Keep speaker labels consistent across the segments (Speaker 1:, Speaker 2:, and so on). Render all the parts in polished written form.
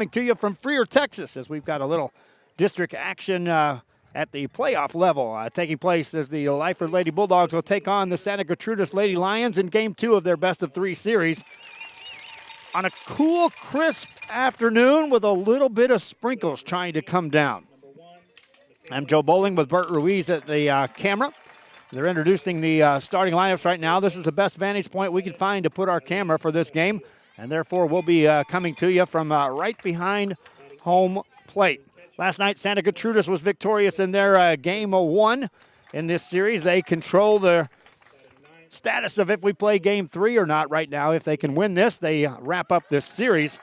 Speaker 1: Coming to you from Freer, Texas, as we've got a little district action at the playoff level taking place as the Lyford Lady Bulldogs will take on the Santa Gertrudes Lady Lions in Game 2 of their best-of-3 series. On a cool, crisp afternoon with a little bit of sprinkles trying to come down. I'm Joe Bowling with Bert Ruiz at the camera. They're introducing the starting lineups right now. This is the best vantage point we can find to put our camera for this game, and therefore we'll be coming to you from right behind home plate. Last night, Santa Gertrudes was victorious in their Game 1 in this series. They control their status of if we play Game 3 or not right now. If they can win this, they wrap up this series.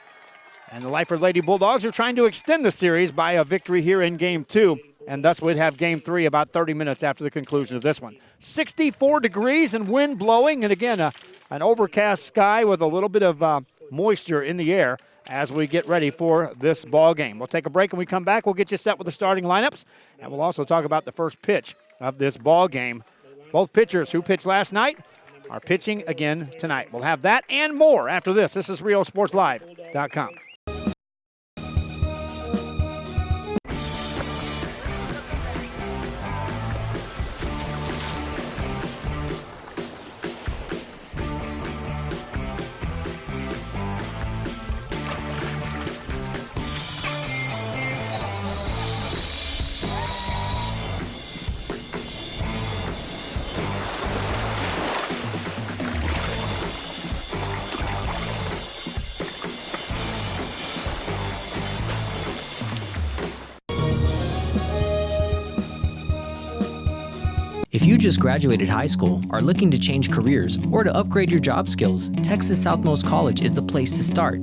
Speaker 1: And the Lyford Lady Bulldogs are trying to extend the series by a victory here in Game 2. And thus we'd have Game 3 about 30 minutes after the conclusion of this one. 64 degrees and wind blowing. And again, an overcast sky with a little bit of moisture in the air as we get ready for this ball game. We'll take a break. When we come back, we'll get you set with the starting lineups. And we'll also talk about the first pitch of this ball game. Both pitchers who pitched last night are pitching again tonight. We'll have that and more after this. This is RioSportsLive.com.
Speaker 2: If you just graduated high school, are looking to change careers, or to upgrade your job skills, Texas Southmost College is the place to start.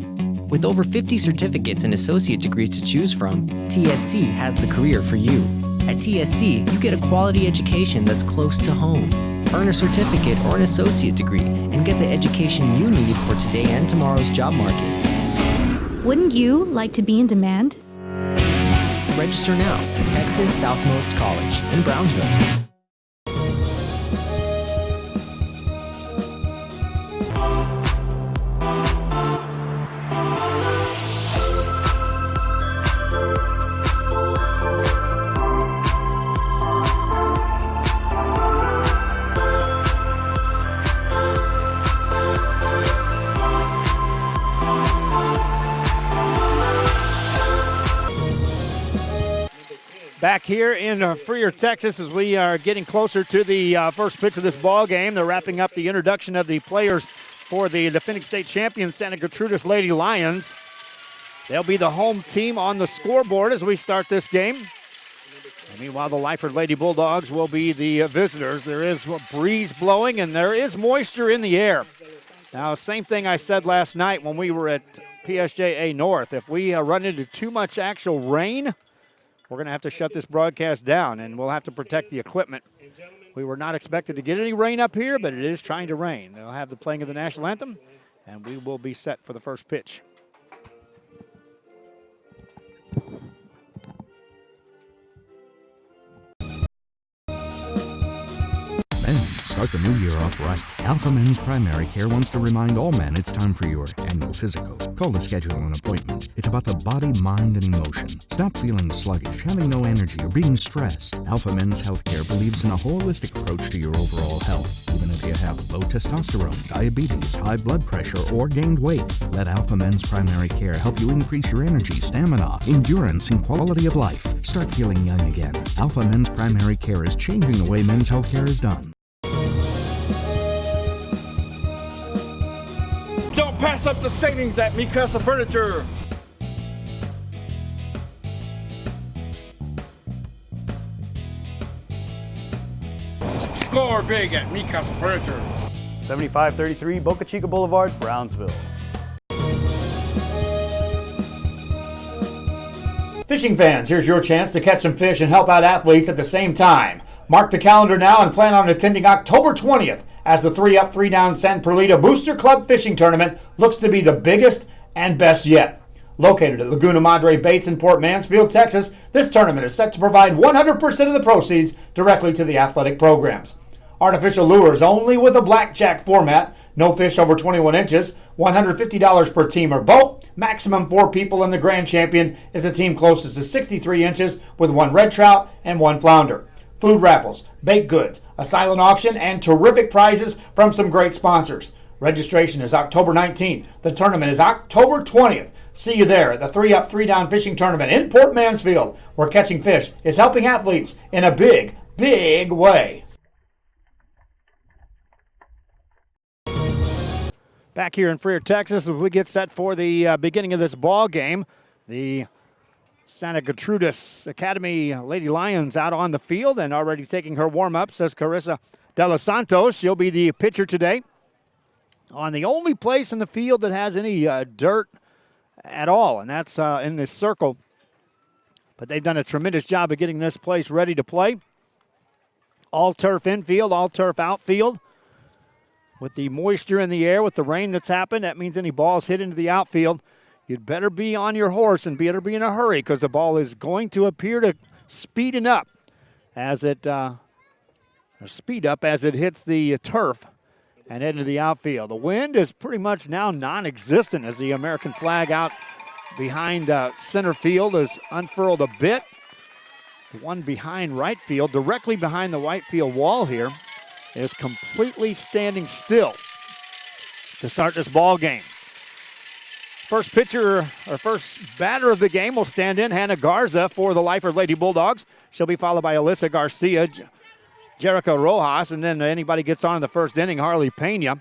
Speaker 2: With over 50 certificates and associate degrees to choose from, TSC has the career for you. At TSC, you get a quality education that's close to home. Earn a certificate or an associate degree and get the education you need for today and tomorrow's job market.
Speaker 3: Wouldn't you like to be in demand?
Speaker 2: Register now at Texas Southmost College in Brownsville.
Speaker 1: Back here in Freer, Texas, as we are getting closer to the first pitch of this ball game. They're wrapping up the introduction of the players for the defending state champions, Santa Gertrudes Lady Lions. They'll be the home team on the scoreboard as we start this game. And meanwhile, the Lyford Lady Bulldogs will be the visitors. There is a breeze blowing, and there is moisture in the air. Now, same thing I said last night when we were at PSJA North. If we run into too much actual rain, we're going to have to shut this broadcast down, and we'll have to protect the equipment. We were not expected to get any rain up here, but it is trying to rain. They'll have the playing of the national anthem, and we will be set for the first pitch.
Speaker 4: Start the new year off right. Alpha Men's Primary Care wants to remind all men it's time for your annual physical. Call to schedule an appointment. It's about the body, mind, and emotion. Stop feeling sluggish, having no energy, or being stressed. Alpha Men's Healthcare believes in a holistic approach to your overall health. Even if you have low testosterone, diabetes, high blood pressure, or gained weight, let Alpha Men's Primary Care help you increase your energy, stamina, endurance, and quality of life. Start feeling young again. Alpha Men's Primary Care is changing the way men's healthcare is done.
Speaker 5: Don't pass up the savings at Mikasa Furniture. Score big at Mikasa Furniture.
Speaker 6: 7533 Boca Chica Boulevard, Brownsville.
Speaker 1: Fishing fans, here's your chance to catch some fish and help out athletes at the same time. Mark the calendar now and plan on attending October 20th as the 3-Up, 3-Down San Perlita Booster Club Fishing Tournament looks to be the biggest and best yet. Located at Laguna Madre Baits in Port Mansfield, Texas, this tournament is set to provide 100% of the proceeds directly to the athletic programs. Artificial lures only with a blackjack format, No fish over 21 inches, $150 per team or boat. Maximum 4 people, and the grand champion is a team closest to 63 inches with 1 red trout and 1 flounder. Food raffles, baked goods, a silent auction, and terrific prizes from some great sponsors. Registration is October 19th. The tournament is October 20th. See you there at the 3-Up, 3-Down Fishing Tournament in Port Mansfield, where catching fish is helping athletes in a big, big way. Back here in Freer, Texas, as we get set for the beginning of this ball game, the Santa Gertrudes Academy Lady Lions out on the field and already taking her warm-ups as Carissa De Los Santos. She'll be the pitcher today on the only place in the field that has any dirt at all, and that's in this circle. But they've done a tremendous job of getting this place ready to play. All turf infield, all turf outfield. With the moisture in the air, with the rain that's happened, that means any balls hit into the outfield, you'd better be on your horse and better be in a hurry, because the ball is going to appear to speeding up as it hits the turf and head into the outfield. The wind is pretty much now non-existent as the American flag out behind center field is unfurled a bit. The one behind right field, directly behind the right field wall here, is completely standing still to start this ball game. First pitcher, or first batter of the game will stand in, Hannah Garza for the Lyford Lady Bulldogs. She'll be followed by Alyssa Garcia, Jerica Rojas, and then anybody gets on in the first inning, Harley Pena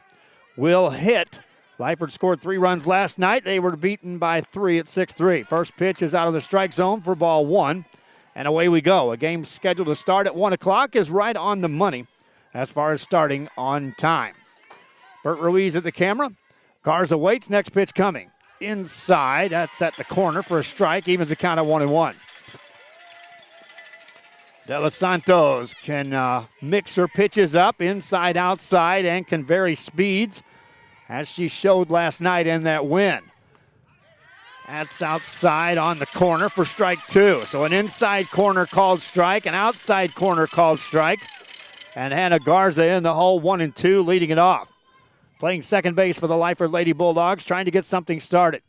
Speaker 1: will hit. Lyford scored 3 runs last night. They were beaten by 3 at 6-3. First pitch is out of the strike zone for ball 1, and away we go. A game scheduled to start at 1 o'clock is right on the money as far as starting on time. Bert Ruiz at the camera. Garza waits. Next pitch coming. Inside. That's at the corner for a strike. Evens the count at 1-1. De Los Santos can mix her pitches up inside, outside, and can vary speeds as she showed last night in that win. That's outside on the corner for strike 2. So an inside corner called strike, an outside corner called strike. And Hannah Garza in the hole, 1-2, leading it off. Playing second base for the Lyford Lady Bulldogs, trying to get something started.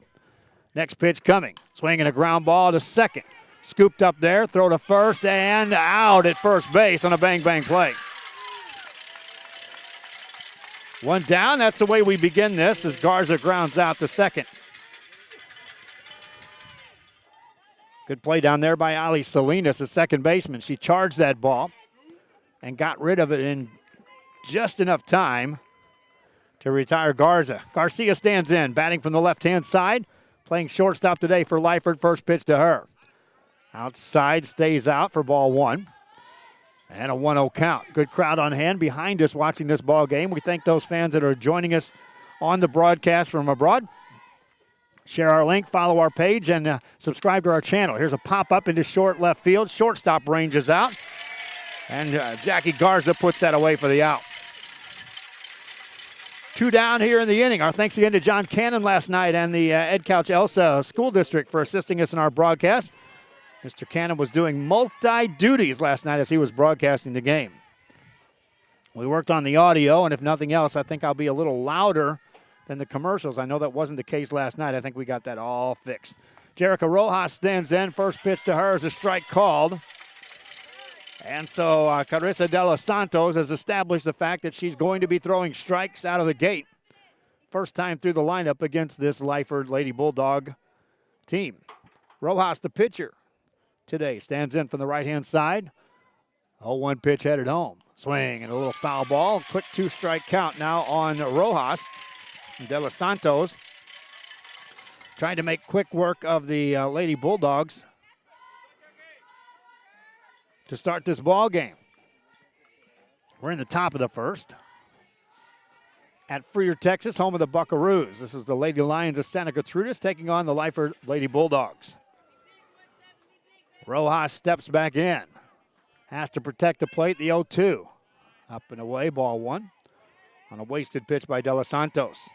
Speaker 1: Next pitch coming. Swinging a ground ball to second. Scooped up there, throw to first, and out at first base on a bang-bang play. 1 down, that's the way we begin this as Garza grounds out to second. Good play down there by Ali Salinas, the second baseman. She charged that ball and got rid of it in just enough time to retire Garza. Garcia stands in, batting from the left-hand side, playing shortstop today for Lyford. First pitch to her. Outside, stays out for ball 1. And a 1-0 count. Good crowd on hand behind us watching this ball game. We thank those fans that are joining us on the broadcast from abroad. Share our link, follow our page, and subscribe to our channel. Here's a pop-up into short left field. Shortstop ranges out. And Jackie Garza puts that away for the out. 2 down here in the inning. Our thanks again to John Cannon last night and the Ed Couch Elsa School District for assisting us in our broadcast. Mr. Cannon was doing multi-duties last night as he was broadcasting the game. We worked on the audio, and if nothing else, I think I'll be a little louder than the commercials. I know that wasn't the case last night. I think we got that all fixed. Jerica Rojas stands in. First pitch to her is a strike called. And so Carissa De Los Santos has established the fact that she's going to be throwing strikes out of the gate. First time through the lineup against this Lyford Lady Bulldog team. Rojas, the pitcher today, stands in from the right-hand side. 0-1 pitch headed home. Swing and a little foul ball. Quick 2-strike count now on Rojas. De Los Santos trying to make quick work of the Lady Bulldogs to start this ball game. We're in the top of the first at Freer, Texas, home of the Buckaroos. This is the Lady Lions of Santa Gertrudes taking on the Lyford Lady Bulldogs. Rojas steps back in. Has to protect the plate, the 0-2. Up and away, ball 1 on a wasted pitch by De Los Santos.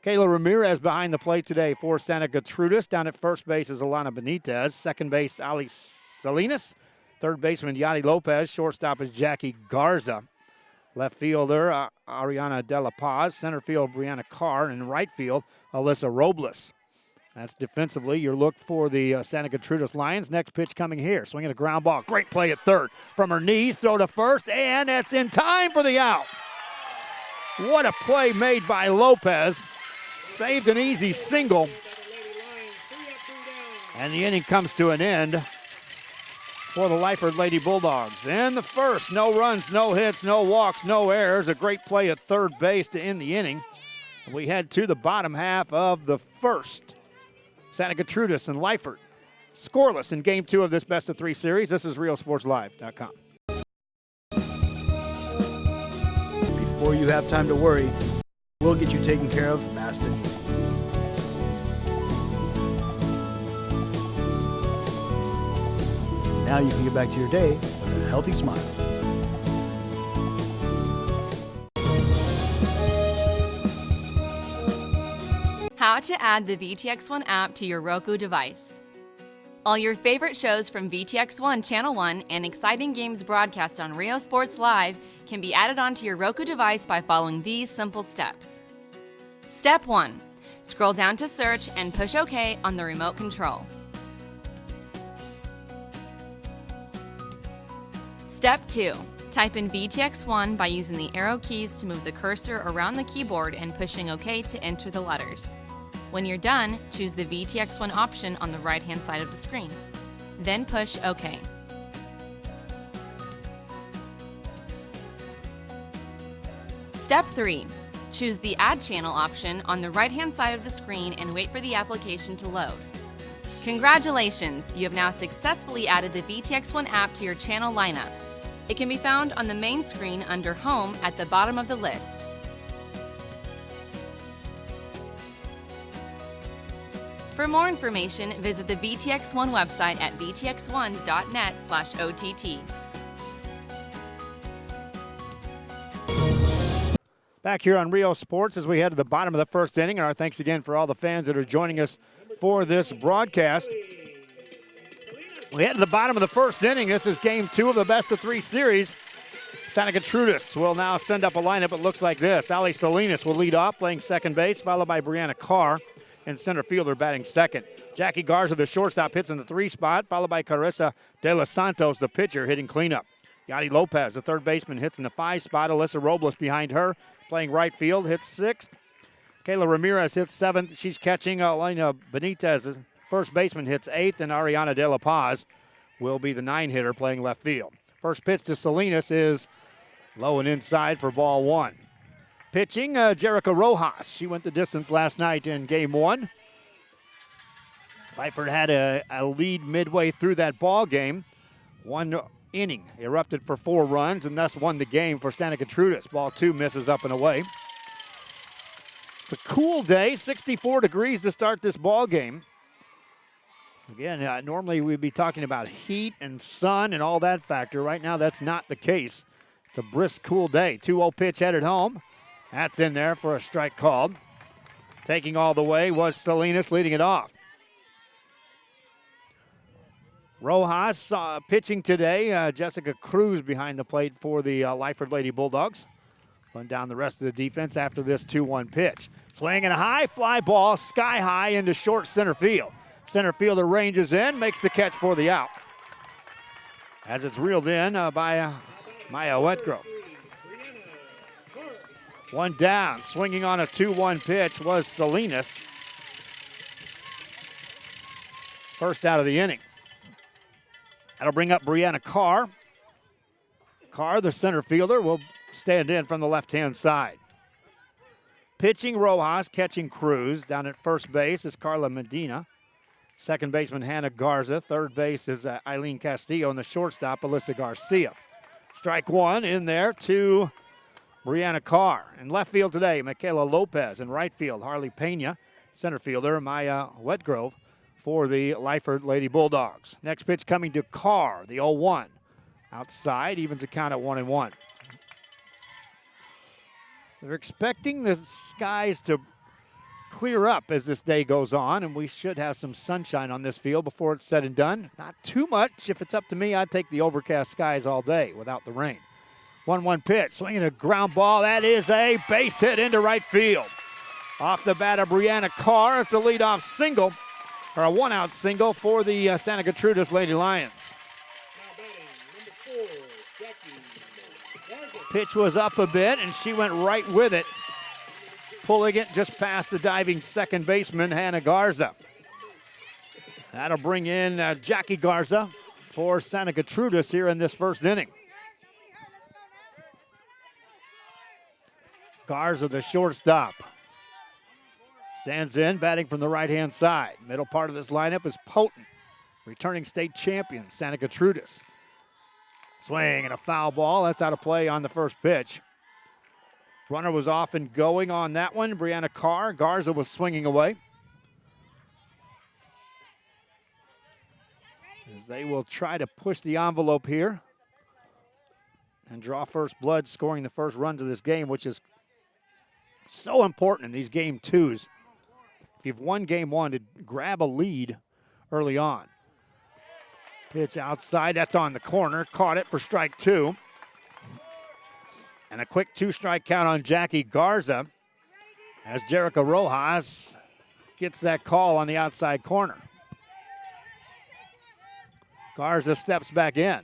Speaker 1: Kayla Ramirez behind the plate today for Santa Gertrudes. Down at first base is Alana Benitez. Second base, Ali Salinas. Third baseman, Yadi Lopez. Shortstop is Jackie Garza. Left fielder, Ariana De La Paz. Center field, Brianna Carr. And right field, Alyssa Robles. That's defensively your look for the Santa Gertrudes Lions. Next pitch coming here. Swinging a ground ball. Great play at third. From her knees, throw to first, and it's in time for the out. What a play made by Lopez. Saved an easy single. And the inning comes to an end for the Lyford Lady Bulldogs. In the first, no runs, no hits, no walks, no errors. A great play at third base to end the inning. We head to the bottom half of the first. Santa Gertrudes and Lyford scoreless in Game 2 of this best-of-3 series. This is RioSportsLive.com.
Speaker 6: Before you have time to worry, we'll get you taken care of fast and easy. Now you can get back to your day with a healthy smile.
Speaker 7: How to add the VTX1 app to your Roku device. All your favorite shows from VTX1 Channel 1 and exciting games broadcast on Rio Sports Live can be added onto your Roku device by following these simple steps. Step 1. Scroll down to search and push OK on the remote control. Step 2. Type in VTX1 by using the arrow keys to move the cursor around the keyboard and pushing OK to enter the letters. When you're done, choose the VTX1 option on the right-hand side of the screen. Then push OK. Step 3. Choose the Add Channel option on the right-hand side of the screen and wait for the application to load. Congratulations! You have now successfully added the VTX1 app to your channel lineup. It can be found on the main screen under Home at the bottom of the list. For more information, visit the VTX1 website at vtx1.net/OTT.
Speaker 1: Back here on Rio Sports as we head to the bottom of the first inning, and our thanks again for all the fans that are joining us for this broadcast. We head to the bottom of the first inning. This is Game 2 of the best-of-3 series. Santa Gertrudes will now send up a lineup. It looks like this. Ali Salinas will lead off, playing second base, followed by Brianna Carr, and center fielder batting second. Jackie Garza, the shortstop, hits in the 3 spot, followed by Carissa De Los Santos, the pitcher, hitting cleanup. Yadi Lopez, the third baseman, hits in the 5 spot. Alyssa Robles behind her, playing right field, hits 6th. Kayla Ramirez hits 7th. She's catching. Elena Benitez, first baseman, hits 8th, and Ariana De La Paz will be the 9-hitter playing left field. First pitch to Salinas is low and inside for ball 1. Pitching, Jerica Rojas. She went the distance last night in Game 1. Lyford had a lead midway through that ball game. 1 inning erupted for 4 runs and thus won the game for Santa Gertrudes. Ball 2 misses up and away. It's a cool day, 64 degrees to start this ball game. Again, normally we'd be talking about heat and sun and all that factor. Right now, that's not the case. It's a brisk, cool day. 2-0 pitch headed home. That's in there for a strike called. Taking all the way was Salinas, leading it off. Rojas pitching today. Jessica Cruz behind the plate for the Lyford Lady Bulldogs. Run down the rest of the defense after this 2-1 pitch. Swinging a high fly ball, sky high into short center field. Center fielder ranges in, makes the catch for the out. As it's reeled in by Maya Wetgrove. 1 down, swinging on a 2-1 pitch was Salinas. First out of the inning. That'll bring up Brianna Carr. Carr, the center fielder, will stand in from the left-hand side. Pitching Rojas, catching Cruz. Down at first base is Carla Medina. Second baseman Hannah Garza. Third base is Eileen Castillo, and the shortstop Alyssa Garcia. Strike 1 in there to Brianna Carr. In left field today, Michaela Lopez. In right field, Harley Pena. Center fielder Maya Wetgrove for the Lyford Lady Bulldogs. Next pitch coming to Carr, the 0-1. Outside, evens the count at 1-1. They're expecting the skies to clear up as this day goes on, and we should have some sunshine on this field before it's said and done. Not too much. If it's up to me, I'd take the overcast skies all day without the rain. 1-1 pitch, swinging a ground ball. That is a base hit into right field. Off the bat of Brianna Carr, it's a leadoff single, or a one-out single for the Santa Gertrudes Lady Lions. Pitch was up a bit, and she went right with it, pulling it just past the diving second baseman, Hannah Garza. That'll bring in Jackie Garza for Santa Gertrudes here in this first inning. Garza, the shortstop. Stands in, batting from the right-hand side. Middle part of this lineup is Potent, returning state champion, Santa Gertrudes. Swing and a foul ball. That's out of play on the first pitch. Runner was off and going on that one. Brianna Carr. Garza was swinging away. As they will try to push the envelope here and draw first blood, scoring the first runs of this game, which is so important in these game twos. If you've won game one, to grab a lead early on. Pitch outside, that's on the corner. Caught it for strike two. And a quick two-strike count on Jackie Garza as Jerica Rojas gets that call on the outside corner. Garza steps back in.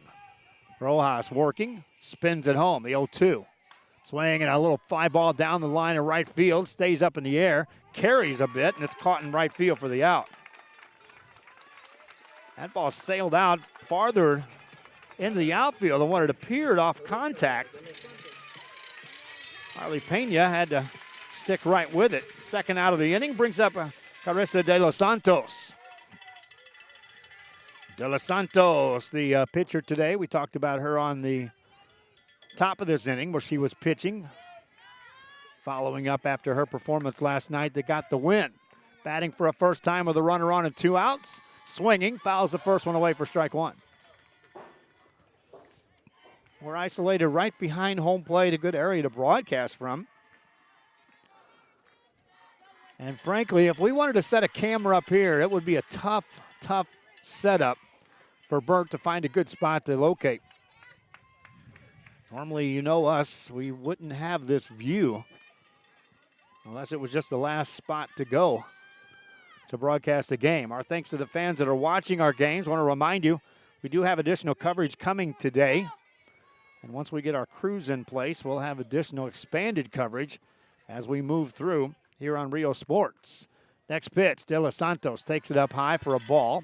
Speaker 1: Rojas working, spins it home, the 0-2. Swing and a little fly ball down the line of right field, stays up in the air, carries a bit, and it's caught in right field for the out. That ball sailed out farther into the outfield than what it appeared off contact. Harley Pena had to stick right with it. Second out of the inning brings up Carissa De Los Santos. De Los Santos, the pitcher today. We talked about her on the top of this inning where she was pitching, following up after her performance last night that got the win. Batting for a first time with a runner on and 2 outs. Swinging, fouls the first one away for strike one. We're isolated right behind home plate, a good area to broadcast from. And frankly, if we wanted to set a camera up here, it would be a tough setup for Bert to find a good spot to locate. Normally, you know us, we wouldn't have this view unless it was just the last spot to go to broadcast the game. Our thanks to the fans that are watching our games. I want to remind you, we do have additional coverage coming today. And once we get our crews in place, we'll have additional expanded coverage as we move through here on Rio Sports. Next pitch, De Los Santos takes it up high for a ball.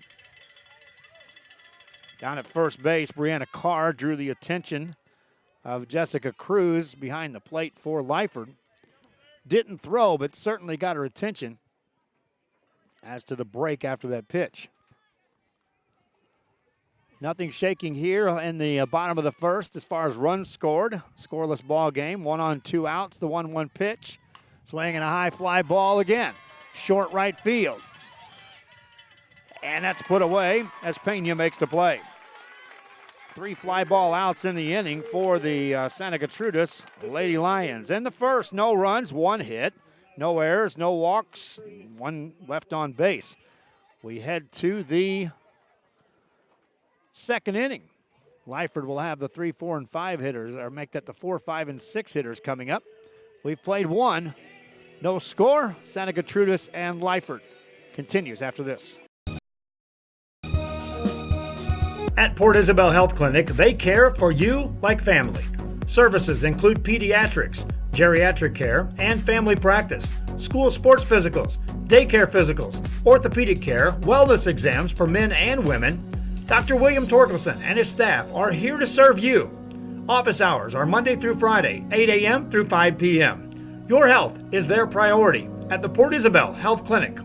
Speaker 1: Down at first base, Brianna Carr drew the attention of Jessica Cruz behind the plate for Lyford. Didn't throw, but certainly got her attention as to the break after that pitch. Nothing shaking here in the bottom of the first as far as runs scored. Scoreless ball game, 1 on 2 outs, the 1-1 pitch. Swinging a high fly ball again. Short right field. And that's put away as Pena makes the play. 3 fly ball outs in the inning for the Santa Gertrudes Lady Lions. In the first, no runs, 1 hit. No errors, no walks, 1 left on base. We head to the second inning. Lyford will have the 3, 4, and 5 hitters, or make that the 4, 5, and 6 hitters coming up. We've played 1. No score. Santa Gertrudes and Lyford continues after this.
Speaker 8: At Port Isabel Health Clinic, they care for you like family. Services include pediatrics, geriatric care, and family practice, school sports physicals, daycare physicals, orthopedic care, wellness exams for men and women. Dr. William Torkelson and his staff are here to serve you. Office hours are Monday through Friday, 8 a.m. through 5 p.m. Your health is their priority at the Port Isabel Health Clinic.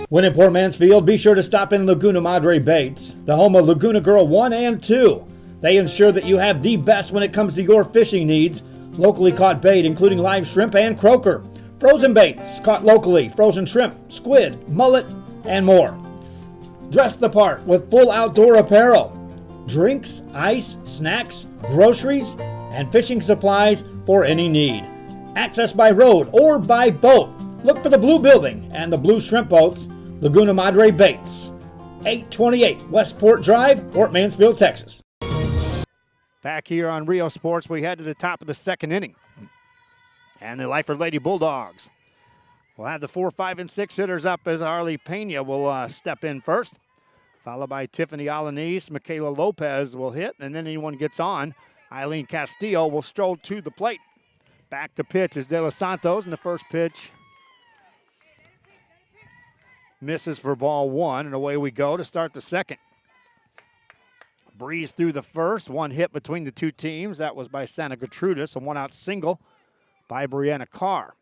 Speaker 8: When in Port Mansfield, be sure to stop in Laguna Madre Baits, the home of Laguna Girl 1 and 2. They ensure that you have the best when it comes to your fishing needs. Locally caught bait, including live shrimp and croaker. Frozen baits caught locally, frozen shrimp, squid, mullet, and more. Dress the part with full outdoor apparel. Drinks, ice, snacks, groceries, and fishing supplies for any need. Access by road or by boat. Look for the blue building and the blue shrimp boats, Laguna Madre Baits. 828 Westport Drive, Fort Mansfield, Texas.
Speaker 1: Back here on Rio Sports, we head to the top of the second inning. And the Lyford Lady Bulldogs will have the 4, 5, and 6 hitters up as Arlie Pena will step in first, followed by Tiffany Alanis. Michaela Lopez will hit, and then anyone gets on, Eileen Castillo will stroll to the plate. Back to pitch is De Los Santos, and the first pitch misses for ball 1, and away we go to start the second. Breeze through the first, one hit between the two teams. That was by Santa Gertrudes, a one-out single by Brianna Carr.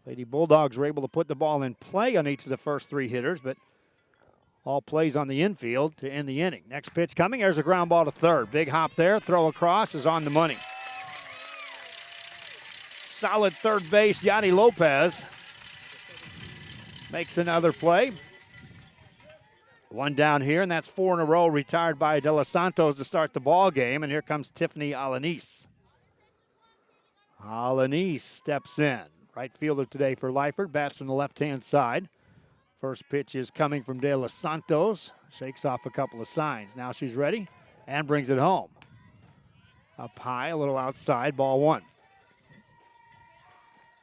Speaker 1: Lady Bulldogs were able to put the ball in play on each of the first 3 hitters, but all plays on the infield to end the inning. Next pitch coming. There's a ground ball to third. Big hop there. Throw across is on the money. Solid third base, Yanni Lopez makes another play. One down here, and that's 4 in a row retired by De Los Santos to start the ball game. And here comes Tiffany Alanis. Alanis steps in. Right fielder today for Lyford. Bats from the left-hand side. First pitch is coming from De Los Santos. Shakes off a couple of signs. Now she's ready and brings it home. Up high, a little outside, ball 1.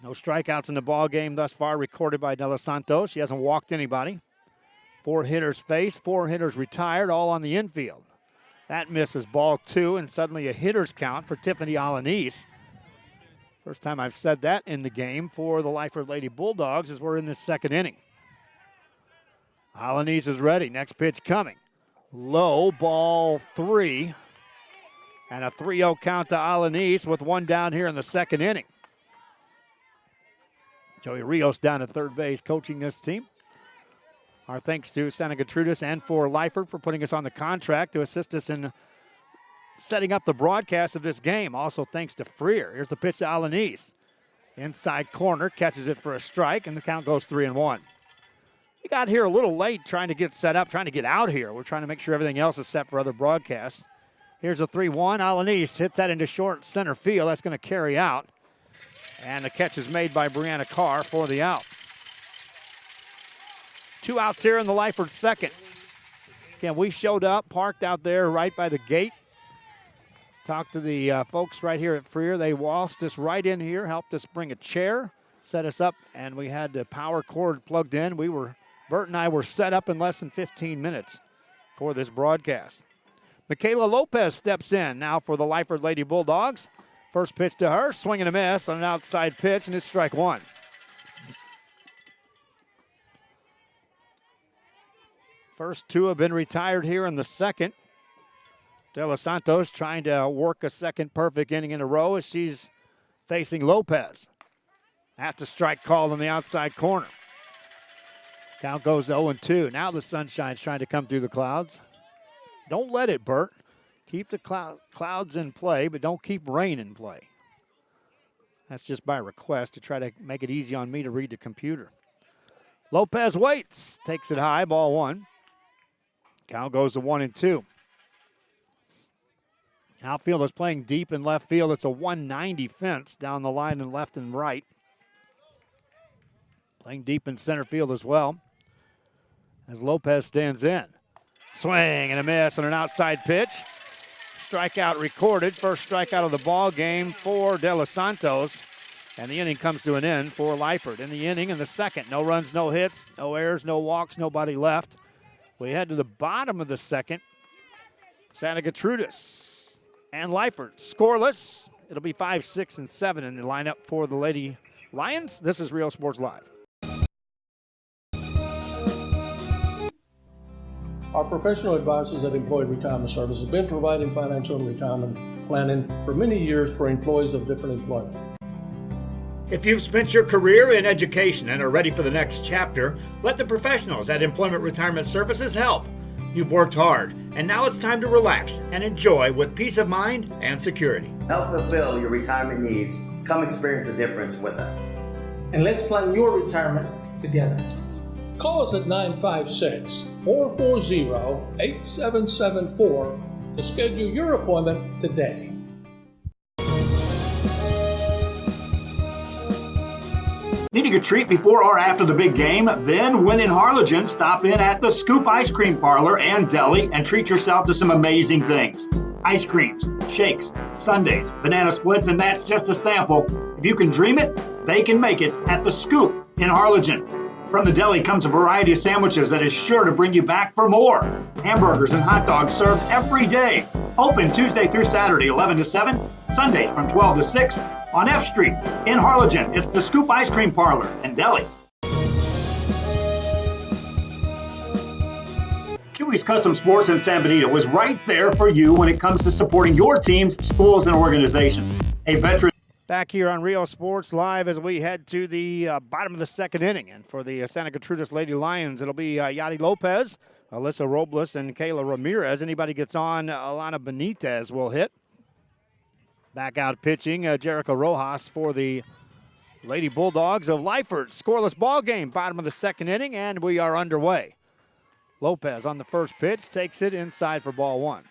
Speaker 1: No strikeouts in the ball game thus far recorded by De Los Santos. She hasn't walked anybody. 4 hitters faced, 4 hitters retired, all on the infield. That misses, ball 2, and suddenly a hitter's count for Tiffany Alanis. First time I've said that in the game for the Lyford Lady Bulldogs as we're in this second inning. Alanis is ready. Next pitch coming. Low, ball 3. And a 3-0 count to Alanis with one down here in the second inning. Joey Rios down at third base coaching this team. Our thanks to Santa Gertrudes and for Lyford for putting us on the contract to assist us in setting up the broadcast of this game. Also thanks to Freer. Here's the pitch to Alanis. Inside corner, catches it for a strike, and the count goes 3-1. We got here a little late trying to get set up, trying to get out here. We're trying to make sure everything else is set for other broadcasts. Here's a 3-1. Alanis hits that into short center field. That's going to carry out. And the catch is made by Brianna Carr for the out. 2 outs here in the Lyford second. Again, we showed up, parked out there right by the gate. Talked to the folks right here at Freer. They waltzed us right in here, helped us bring a chair, set us up, and we had the power cord plugged in. Bert and I were set up in less than 15 minutes for this broadcast. Michaela Lopez steps in now for the Lyford Lady Bulldogs. First pitch to her, swing and a miss on an outside pitch, and it's strike 1. First 2 have been retired here in the second. De Los Santos trying to work a second perfect inning in a row as she's facing Lopez. That's a strike called on the outside corner. Count goes 0-2. Now the sunshine's trying to come through the clouds. Don't let it, Bert. Keep the clouds in play, but don't keep rain in play. That's just by request to try to make it easy on me to read the computer. Lopez waits, takes it high, ball 1. Count goes to 1-2. Outfielders playing deep in left field. It's a 190 fence down the line in left and right. Playing deep in center field as well as Lopez stands in. Swing and a miss on an outside pitch. Strikeout recorded. First strikeout of the ball game for De Los Santos. And the inning comes to an end for Lyford. In the inning in the second, no runs, no hits, no errors, no walks, nobody left. We head to the bottom of the second. Santa Gertrudes and Lyford scoreless. It'll be 5, 6, and 7 in the lineup for the Lady Lions. This is Real Sports Live.
Speaker 9: Our professional advisors at Employee Retirement Service have been providing financial and retirement planning for many years for employees of different employment.
Speaker 8: If you've spent your career in education and are ready for the next chapter, let the professionals at Employment Retirement Services help. You've worked hard, and now it's time to relax and enjoy with peace of mind and security.
Speaker 10: Help fulfill your retirement needs. Come experience the difference with us.
Speaker 9: And let's plan your retirement together. Call us at 956-440-8774 to schedule your appointment today.
Speaker 8: Need Needing a treat before or after the big game? Then, when in Harlingen, stop in at the Scoop Ice Cream Parlor and Deli and treat yourself to some amazing things. Ice creams, shakes, sundaes, banana splits, and that's just a sample. If you can dream it, they can make it at the Scoop in Harlingen. From the deli comes a variety of sandwiches that is sure to bring you back for more. Hamburgers and hot dogs served every day. Open Tuesday through Saturday, 11 to 7, Sundays from 12 to 6 on F Street in Harlingen. It's the Scoop Ice Cream Parlor and Deli. Chewy's Custom Sports in San Benito is right there for you when it comes to supporting your teams, schools, and organizations. A veteran.
Speaker 1: Back here on Rio Sports Live as we head to the bottom of the second inning. And for the Santa Gertrudes Lady Lions, it'll be Yadi Lopez, Alyssa Robles, and Kayla Ramirez. Anybody gets on, Alana Benitez will hit. Back out pitching, Jericho Rojas for the Lady Bulldogs of Lyford. Scoreless ball game, bottom of the second inning, and we are underway. Lopez on the first pitch, takes it inside for ball one.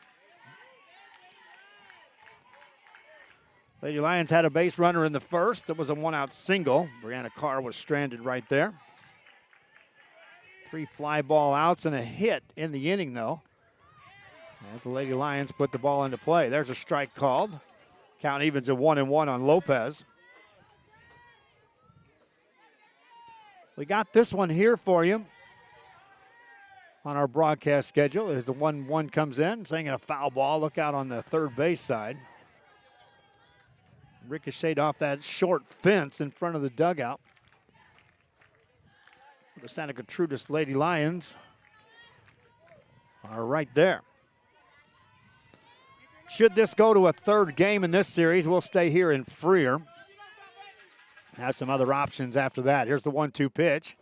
Speaker 1: Lady Lions had a base runner in the first. It was a one-out single. Brianna Carr was stranded right there. 3 fly ball outs and a hit in the inning, though, as the Lady Lions put the ball into play. There's a strike called. Count evens at 1-1 on Lopez. We got this one here for you on our broadcast schedule as the 1-1 comes in, saying a foul ball. Look out on the third base side. Ricocheted off that short fence in front of the dugout. The Santa Gertrudes Lady Lions are right there. Should this go to a third game in this series, we'll stay here in Freer. Have some other options after that. Here's the 1-2 pitch.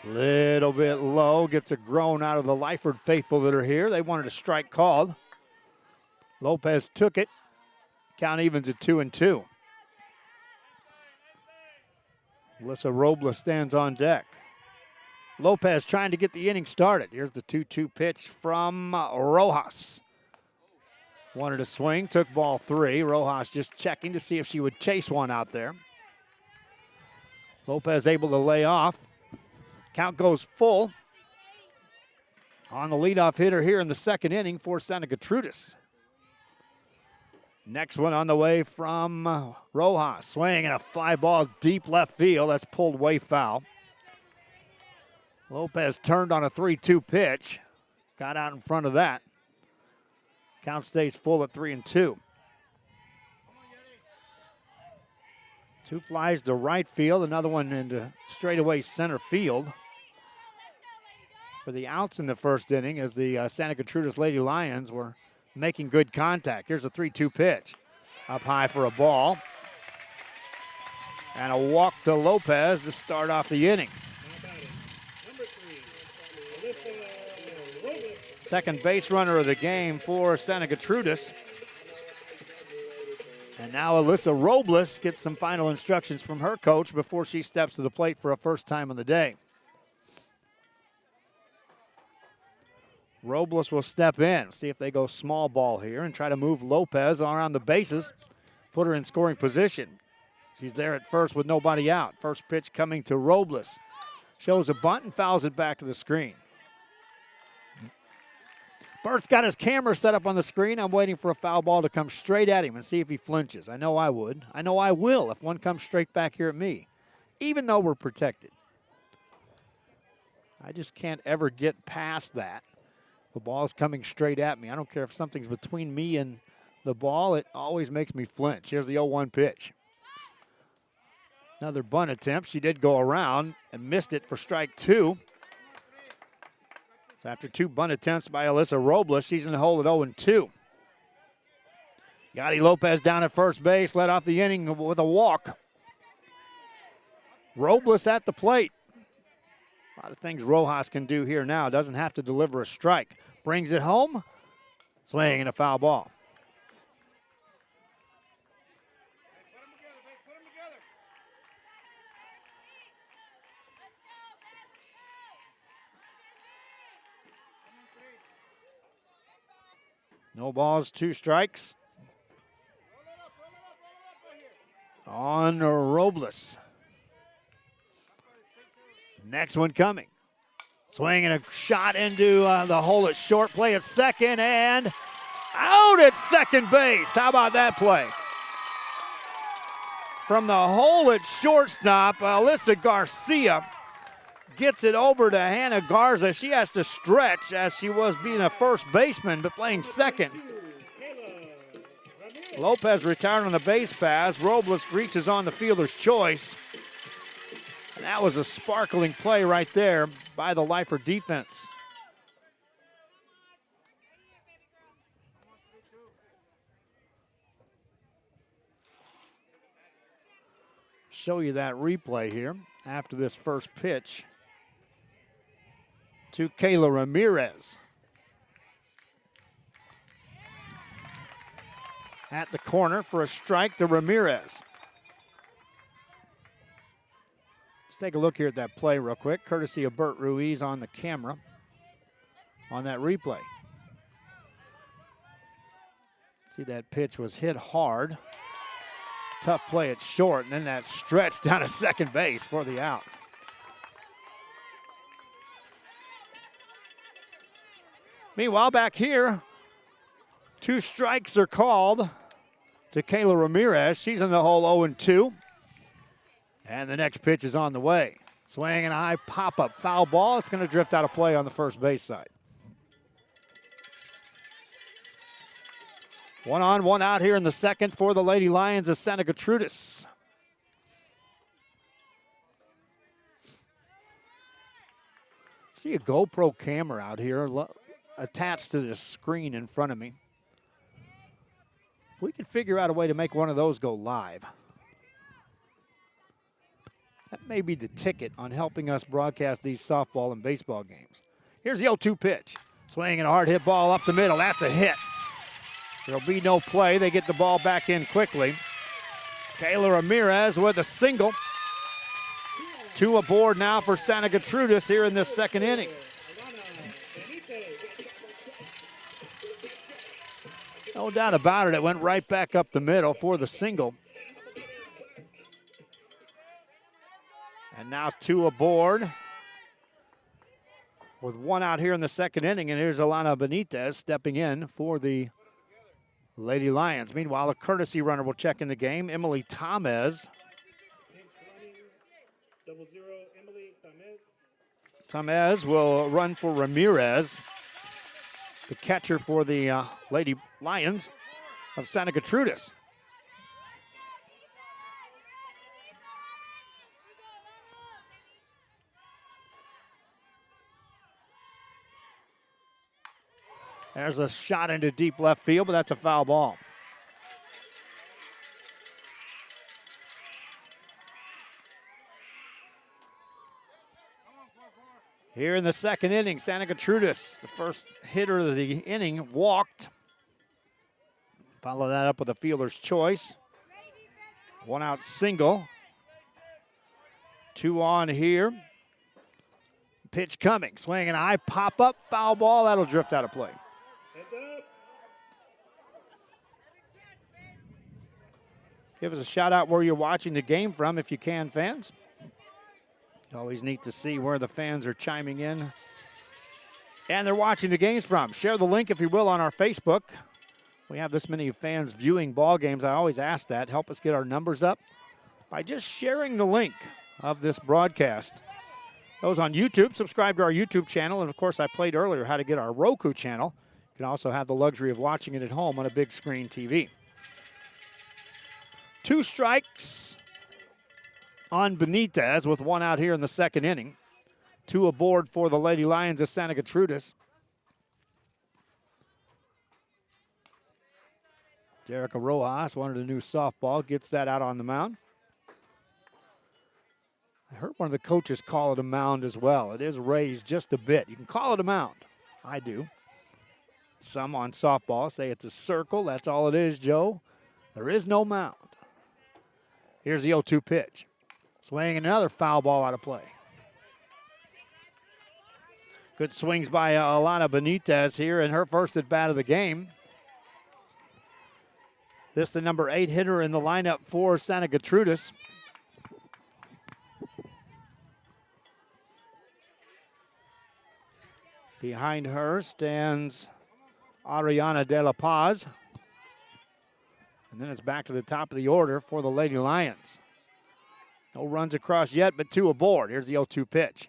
Speaker 1: Little bit low, gets a groan out of the Lyford faithful that are here. They wanted a strike called. Lopez took it. Count evens at 2-2. Alyssa Robles stands on deck. Lopez trying to get the inning started. Here's the 2-2 pitch from Rojas. Wanted to swing, took ball 3. Rojas just checking to see if she would chase one out there. Lopez able to lay off. Count goes full on the leadoff hitter here in the second inning for Santa Gertrudes. Next one on the way from Rojas. Swing and a fly ball deep left field. That's pulled way foul. Lopez turned on a 3-2 pitch. Got out in front of that. Count stays full at 3-2. 2 flies to right field. Another one into straightaway center field. For the outs in the first inning as the Santa Gertrudes Lady Lions were making good contact. Here's a 3-2 pitch. Up high for a ball. And a walk to Lopez to start off the inning. Second base runner of the game for Santa Gertrudes. And now Alyssa Robles gets some final instructions from her coach before she steps to the plate for a first time of the day. Robles will step in, see if they go small ball here and try to move Lopez around the bases, put her in scoring position. She's there at first with nobody out. First pitch coming to Robles. Shows a bunt and fouls it back to the screen. Bert's got his camera set up on the screen. I'm waiting for a foul ball to come straight at him and see if he flinches. I know I would. I know I will if one comes straight back here at me, even though we're protected. I just can't ever get past that. The ball's coming straight at me. I don't care if something's between me and the ball. It always makes me flinch. Here's the 0-1 pitch. Another bunt attempt. She did go around and missed it for strike 2. So after 2 bunt attempts by Alyssa Robles, she's in the hole at 0-2. Yadi Lopez down at first base, led off the inning with a walk. Robles at the plate. A lot of things Rojas can do here now. Doesn't have to deliver a strike. Brings it home. Swing and a foul ball. No balls, 2 strikes. On Robles. Next one coming. Swinging a shot into the hole at short, play at second, and out at second base. How about that play? From the hole at shortstop, Alyssa Garcia gets it over to Hannah Garza. She has to stretch as she was being a first baseman, but playing second. Lopez retired on the base pass. Robles reaches on the fielder's choice. And that was a sparkling play right there by the Lyford defense. Show you that replay here after this first pitch to Kayla Ramirez. At the corner for a strike to Ramirez. Let's take a look here at that play real quick, courtesy of Bert Ruiz on the camera on that replay. See, that pitch was hit hard. Tough play at short, and then that stretch down to second base for the out. Meanwhile, back here, 2 strikes are called to Kayla Ramirez. She's in the hole 0-2. And the next pitch is on the way. Swing and a high pop-up foul ball. It's going to drift out of play on the first base side. 1 on, 1 out here in the second for the Lady Lions of Santa Gertrudes. See a GoPro camera out here attached to this screen in front of me. If we could figure out a way to make one of those go live, that may be the ticket on helping us broadcast these softball and baseball games. Here's the 0-2 pitch. Swinging a hard hit ball up the middle. That's a hit. There'll be no play. They get the ball back in quickly. Kayla Ramirez with a single. 2 aboard now for Santa Gertrudes here in this second inning. No doubt about it. It went right back up the middle for the single. And now 2 aboard with 1 out here in the second inning. And here's Alana Benitez stepping in for the Lady Lions. Meanwhile, a courtesy runner will check in the game. Emily Tamez. Tamez will run for Ramirez, the catcher for the Lady Lions of Santa Gertrudes. There's a shot into deep left field, but that's a foul ball. Here in the second inning, Santa Gertrudes, the first hitter of the inning, walked. Follow that up with a fielder's choice. 1 out single. 2 on here. Pitch coming, swinging a high pop-up, foul ball. That'll drift out of play. Give us a shout out where you're watching the game from if you can, fans. Always neat to see where the fans are chiming in and they're watching the games from. Share the link, if you will, on our Facebook. We have this many fans viewing ball games. I always ask that. Help us get our numbers up by just sharing the link of this broadcast. Those on YouTube, subscribe to our YouTube channel. And, of course, I played earlier how to get our Roku channel. You can also have the luxury of watching it at home on a big screen TV. 2 strikes on Benitez with 1 out here in the second inning. 2 aboard for the Lady Lions of Santa Gertrudes. Jerica Rojas wanted a new softball, gets that out on the mound. I heard one of the coaches call it a mound as well. It is raised just a bit. You can call it a mound. I do. Some on softball say it's a circle. That's all it is, Joe. There is no mound. Here's the 0-2 pitch. Swinging another foul ball out of play. Good swings by Alana Benitez here in her first at bat of the game. This is the number 8 hitter in the lineup for Santa Gertrudes. Behind her stands Ariana De La Paz. And then it's back to the top of the order for the Lady Lions. No runs across yet, but 2 aboard. Here's the 0-2 pitch.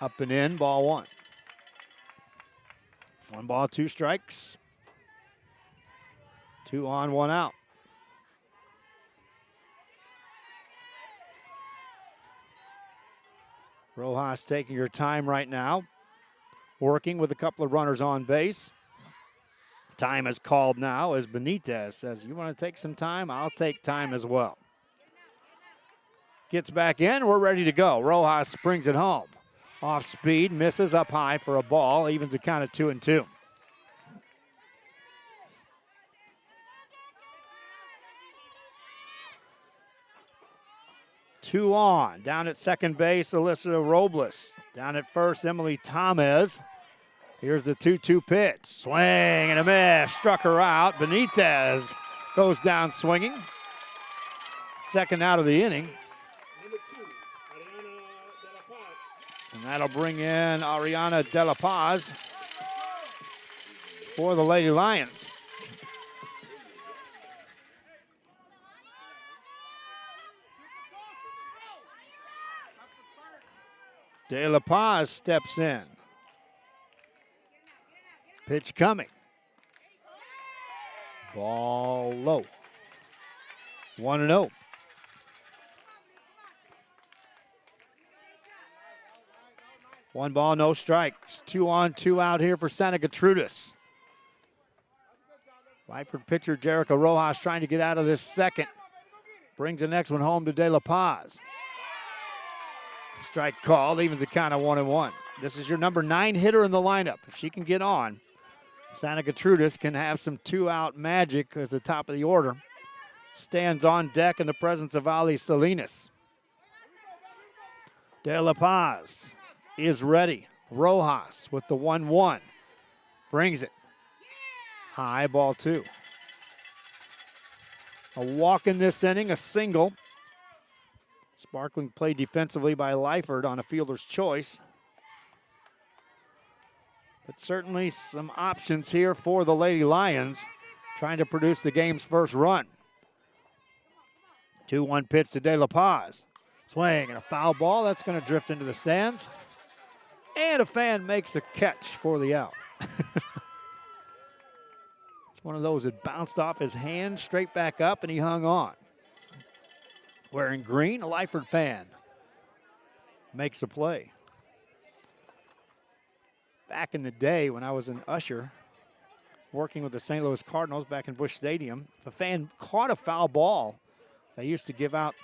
Speaker 1: Up and in, ball 1. 1 ball, 2 strikes. 2 on, 1 out. Rojas taking her time right now, working with a couple of runners on base. Time is called now as Benitez says, you want to take some time? I'll take time as well. Gets back in, we're ready to go. Rojas brings it home. Off speed, misses up high for a ball, evens the count at 2-2. Two on. Down at second base, Alyssa Robles. Down at first, Emily Tamez. Here's the 2-2 pitch. Swing and a miss. Struck her out. Benitez goes down swinging. Second out of the inning. And that'll bring in Ariana De La Paz for the Lady Lions. De La Paz steps in. Pitch coming. Ball low. 1-0. One ball, no strikes. 2 on, 2 out here for Santa Gertrudes. Lyford pitcher Jericho Rojas trying to get out of this second. Brings the next one home to De La Paz. Strike called, evens the count of 1-1. This is your number 9 hitter in the lineup. If she can get on, Santa Gertrudes can have some 2-out magic as the top of the order. Stands on deck in the presence of Ali Salinas. De La Paz is ready. Rojas with the 1-1. Brings it. High, ball 2. A walk in this inning, a single. Sparkling play defensively by Lyford on a fielder's choice. But certainly some options here for the Lady Lions, trying to produce the game's first run. 2-1 pitch to De La Paz. Swing and a foul ball. That's going to drift into the stands. And a fan makes a catch for the out. It's one of those that bounced off his hand, straight back up, and he hung on. Wearing green, a Lyford fan makes a play. Back in the day when I was an usher working with the St. Louis Cardinals back in Busch Stadium, if a fan caught a foul ball, they used to give out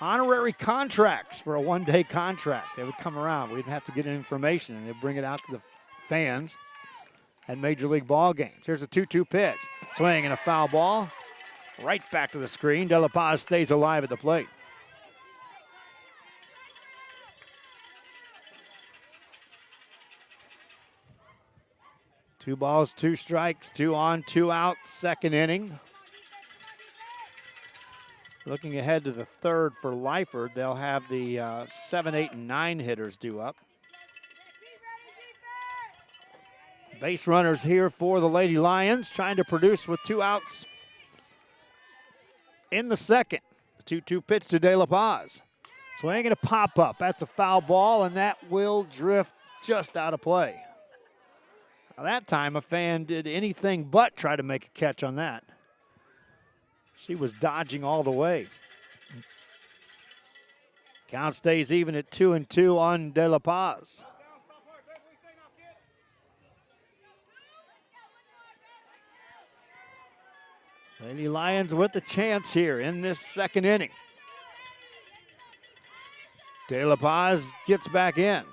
Speaker 1: honorary contracts for a one-day contract. They would come around. We'd have to get information, and they'd bring it out to the fans at Major League ball games. Here's a 2-2 pitch. Swing and a foul ball. Right back to the screen. De La Paz stays alive at the plate. Two balls, 2 strikes, 2 on, 2 out, second inning. Looking ahead to the third for Lyford, they'll have the 7, 8, and 9 hitters due up. Base runners here for the Lady Lions, trying to produce with 2 outs in the second. 2-2 pitch to De La Paz. Swing and a pop-up. That's a foul ball, and that will drift just out of play. Now, that time, a fan did anything but try to make a catch on that. She was dodging all the way. Count stays even at 2-2 on De La Paz. Lady Lions with a chance here in this second inning. De La Paz gets back in.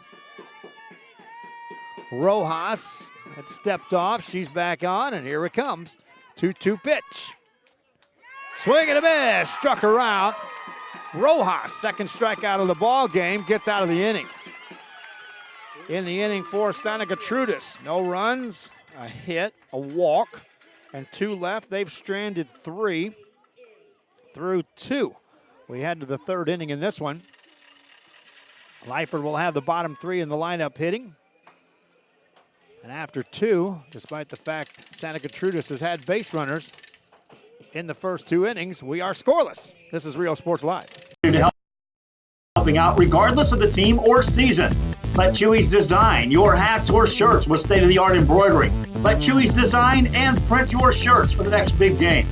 Speaker 1: Rojas had stepped off. She's back on, and here it comes. 2-2 pitch. Swing and a miss. Struck her out. Rojas, second strikeout of the ball game, gets out of the inning. In the inning for Santa Gertrudes. No runs, a hit, a walk, and 2 left. They've stranded 3 through 2. We head to the third inning in this one. Lyford will have the bottom three in the lineup hitting. And after two, despite the fact Santa Gertrudes has had base runners in the first two innings, we are scoreless. This is Rio Sports Live.
Speaker 11: Helping out regardless of the team or season. Let Chewy's design your hats or shirts with state-of-the-art embroidery. Let Chewy's design and print your shirts for the next big game.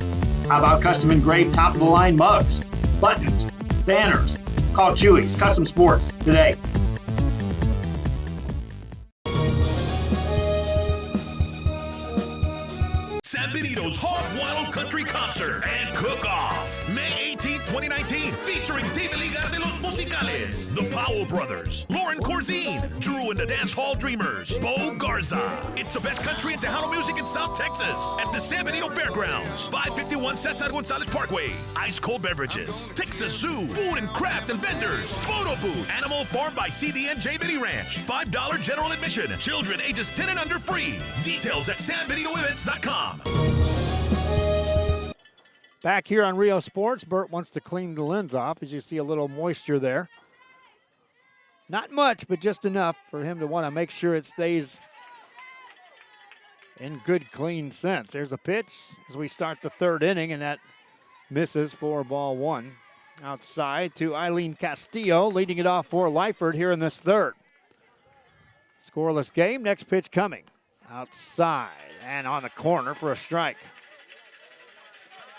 Speaker 11: How about custom engraved top-of-the-line mugs, buttons, banners? Call Chewy's Custom Sports today.
Speaker 12: San Benito's Hog Wild Country Concert and Cook-Off. May 18, 2019, featuring David Ligas de los Musicales, the Powell Brothers, Lauren Corzine, Drew and the Dance Hall Dreamers, Bo Garza. It's the best country and Tejano music in South Texas at the San Benito Fairgrounds, 551 Cesar Gonzalez Parkway. Ice cold beverages, Texas Zoo, food and craft and vendors, photo booth, animal farm by CD&J Bitty Ranch, $5 general admission, children ages 10 and under free. Details at sanbenitoevents.com.
Speaker 1: Back here on Rio Sports, Bert wants to clean the lens off. As you see, a little moisture there. Not much, but just enough for him to want to make sure it stays in good, clean sense. There's a pitch as we start the third inning, and that misses for ball one. Outside to Eileen Castillo, leading it off for Lyford here in this third. Scoreless game, next pitch coming. Outside and on the corner for a strike.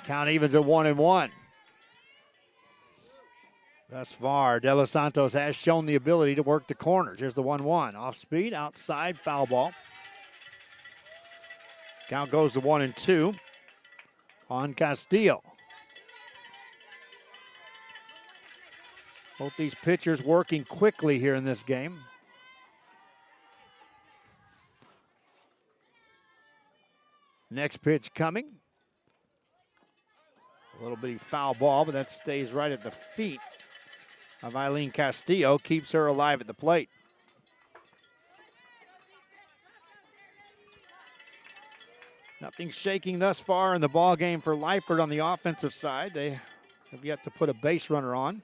Speaker 1: Count evens at 1-1. Thus far, De Los Santos has shown the ability to work the corners. Here's the 1-1. Off speed, outside, foul ball. Count goes to 1-2 on Castillo. Both these pitchers working quickly here in this game. Next pitch coming. A little bitty foul ball, but that stays right at the feet of Eileen Castillo, keeps her alive at the plate. Nothing shaking thus far in the ball game for Lyford on the offensive side. They have yet to put a base runner on.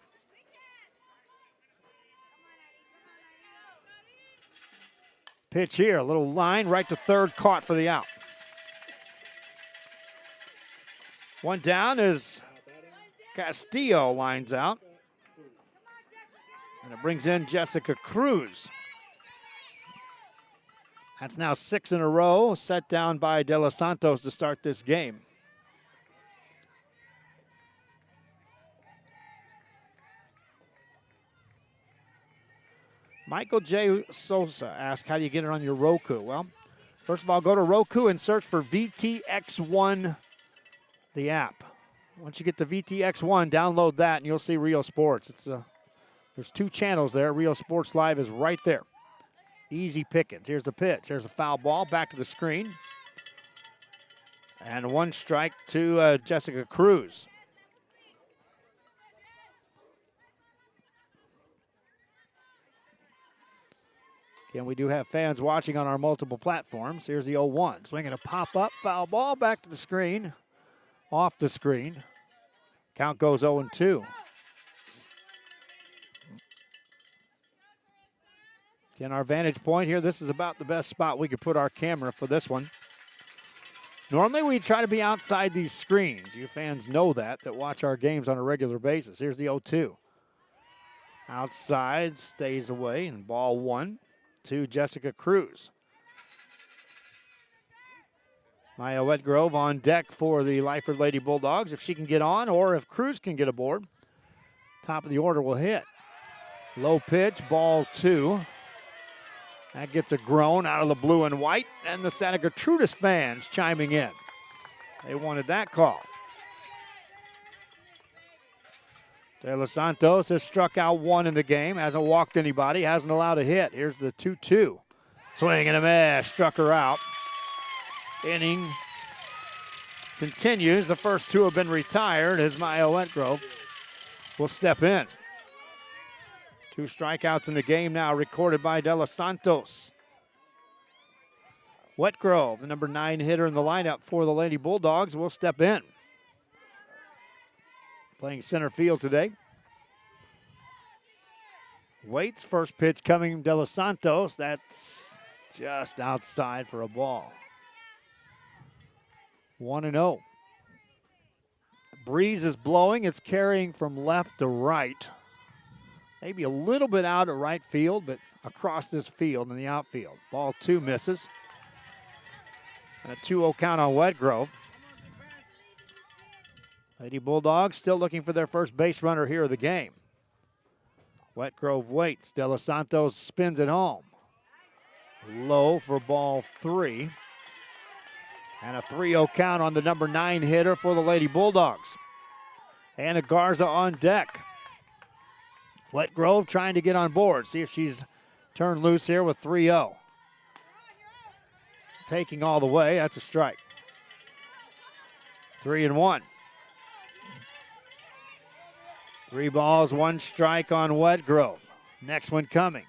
Speaker 1: Pitch here, a little line right to third, caught for the out. One down as Castillo lines out. And it brings in Jessica Cruz. That's now 6 in a row, set down by De Los Santos to start this game. Michael J. Sosa asked, how do you get it on your Roku? Well, first of all, go to Roku and search for VTX1, the app. Once you get to VTX1, download that and you'll see Rio Sports. There's 2 channels there. Rio Sports Live is right there. Easy pickings. Here's the pitch. There's a foul ball back to the screen. And 1 strike to Jessica Cruz. Again, we do have fans watching on our multiple platforms. Here's the 0-1. Swinging a pop-up, foul ball back to the screen. Off the screen. Count goes 0-2. Again, our vantage point here, this is about the best spot we could put our camera for this one. Normally we try to be outside these screens. You fans know that watch our games on a regular basis. Here's the 0-2. Outside, stays away, and ball 1 to Jessica Cruz. Maya Wetgrove on deck for the Lyford Lady Bulldogs. If she can get on or if Cruz can get aboard, top of the order will hit. Low pitch, ball 2. That gets a groan out of the blue and white, and the Santa Gertrudes fans chiming in. They wanted that call. De Los Santos has struck out 1 in the game, hasn't walked anybody, hasn't allowed a hit. Here's the 2-2. Swing and a miss, struck her out. Inning continues. The first 2 have been retired as Maya Wetgrove will step in. 2 strikeouts in the game now recorded by De Los Santos. Wetgrove, the number 9 hitter in the lineup for the Lady Bulldogs, will step in. Playing center field today. Waits, first pitch coming De Los Santos. That's just outside for a ball. 1-0. Breeze is blowing. It's carrying from left to right. Maybe a little bit out at right field, but across this field in the outfield. Ball 2 misses. And a 2-0 count on Wetgrove. Lady Bulldogs still looking for their first base runner here of the game. Wetgrove waits. De Los Santos spins it home. Low for ball 3. And a 3-0 count on the number 9 hitter for the Lady Bulldogs. Anna Garza on deck. Wetgrove trying to get on board. See if she's turned loose here with 3-0. Taking all the way. That's a strike. 3-1. 3 balls, 1 strike on Wetgrove. Next one coming.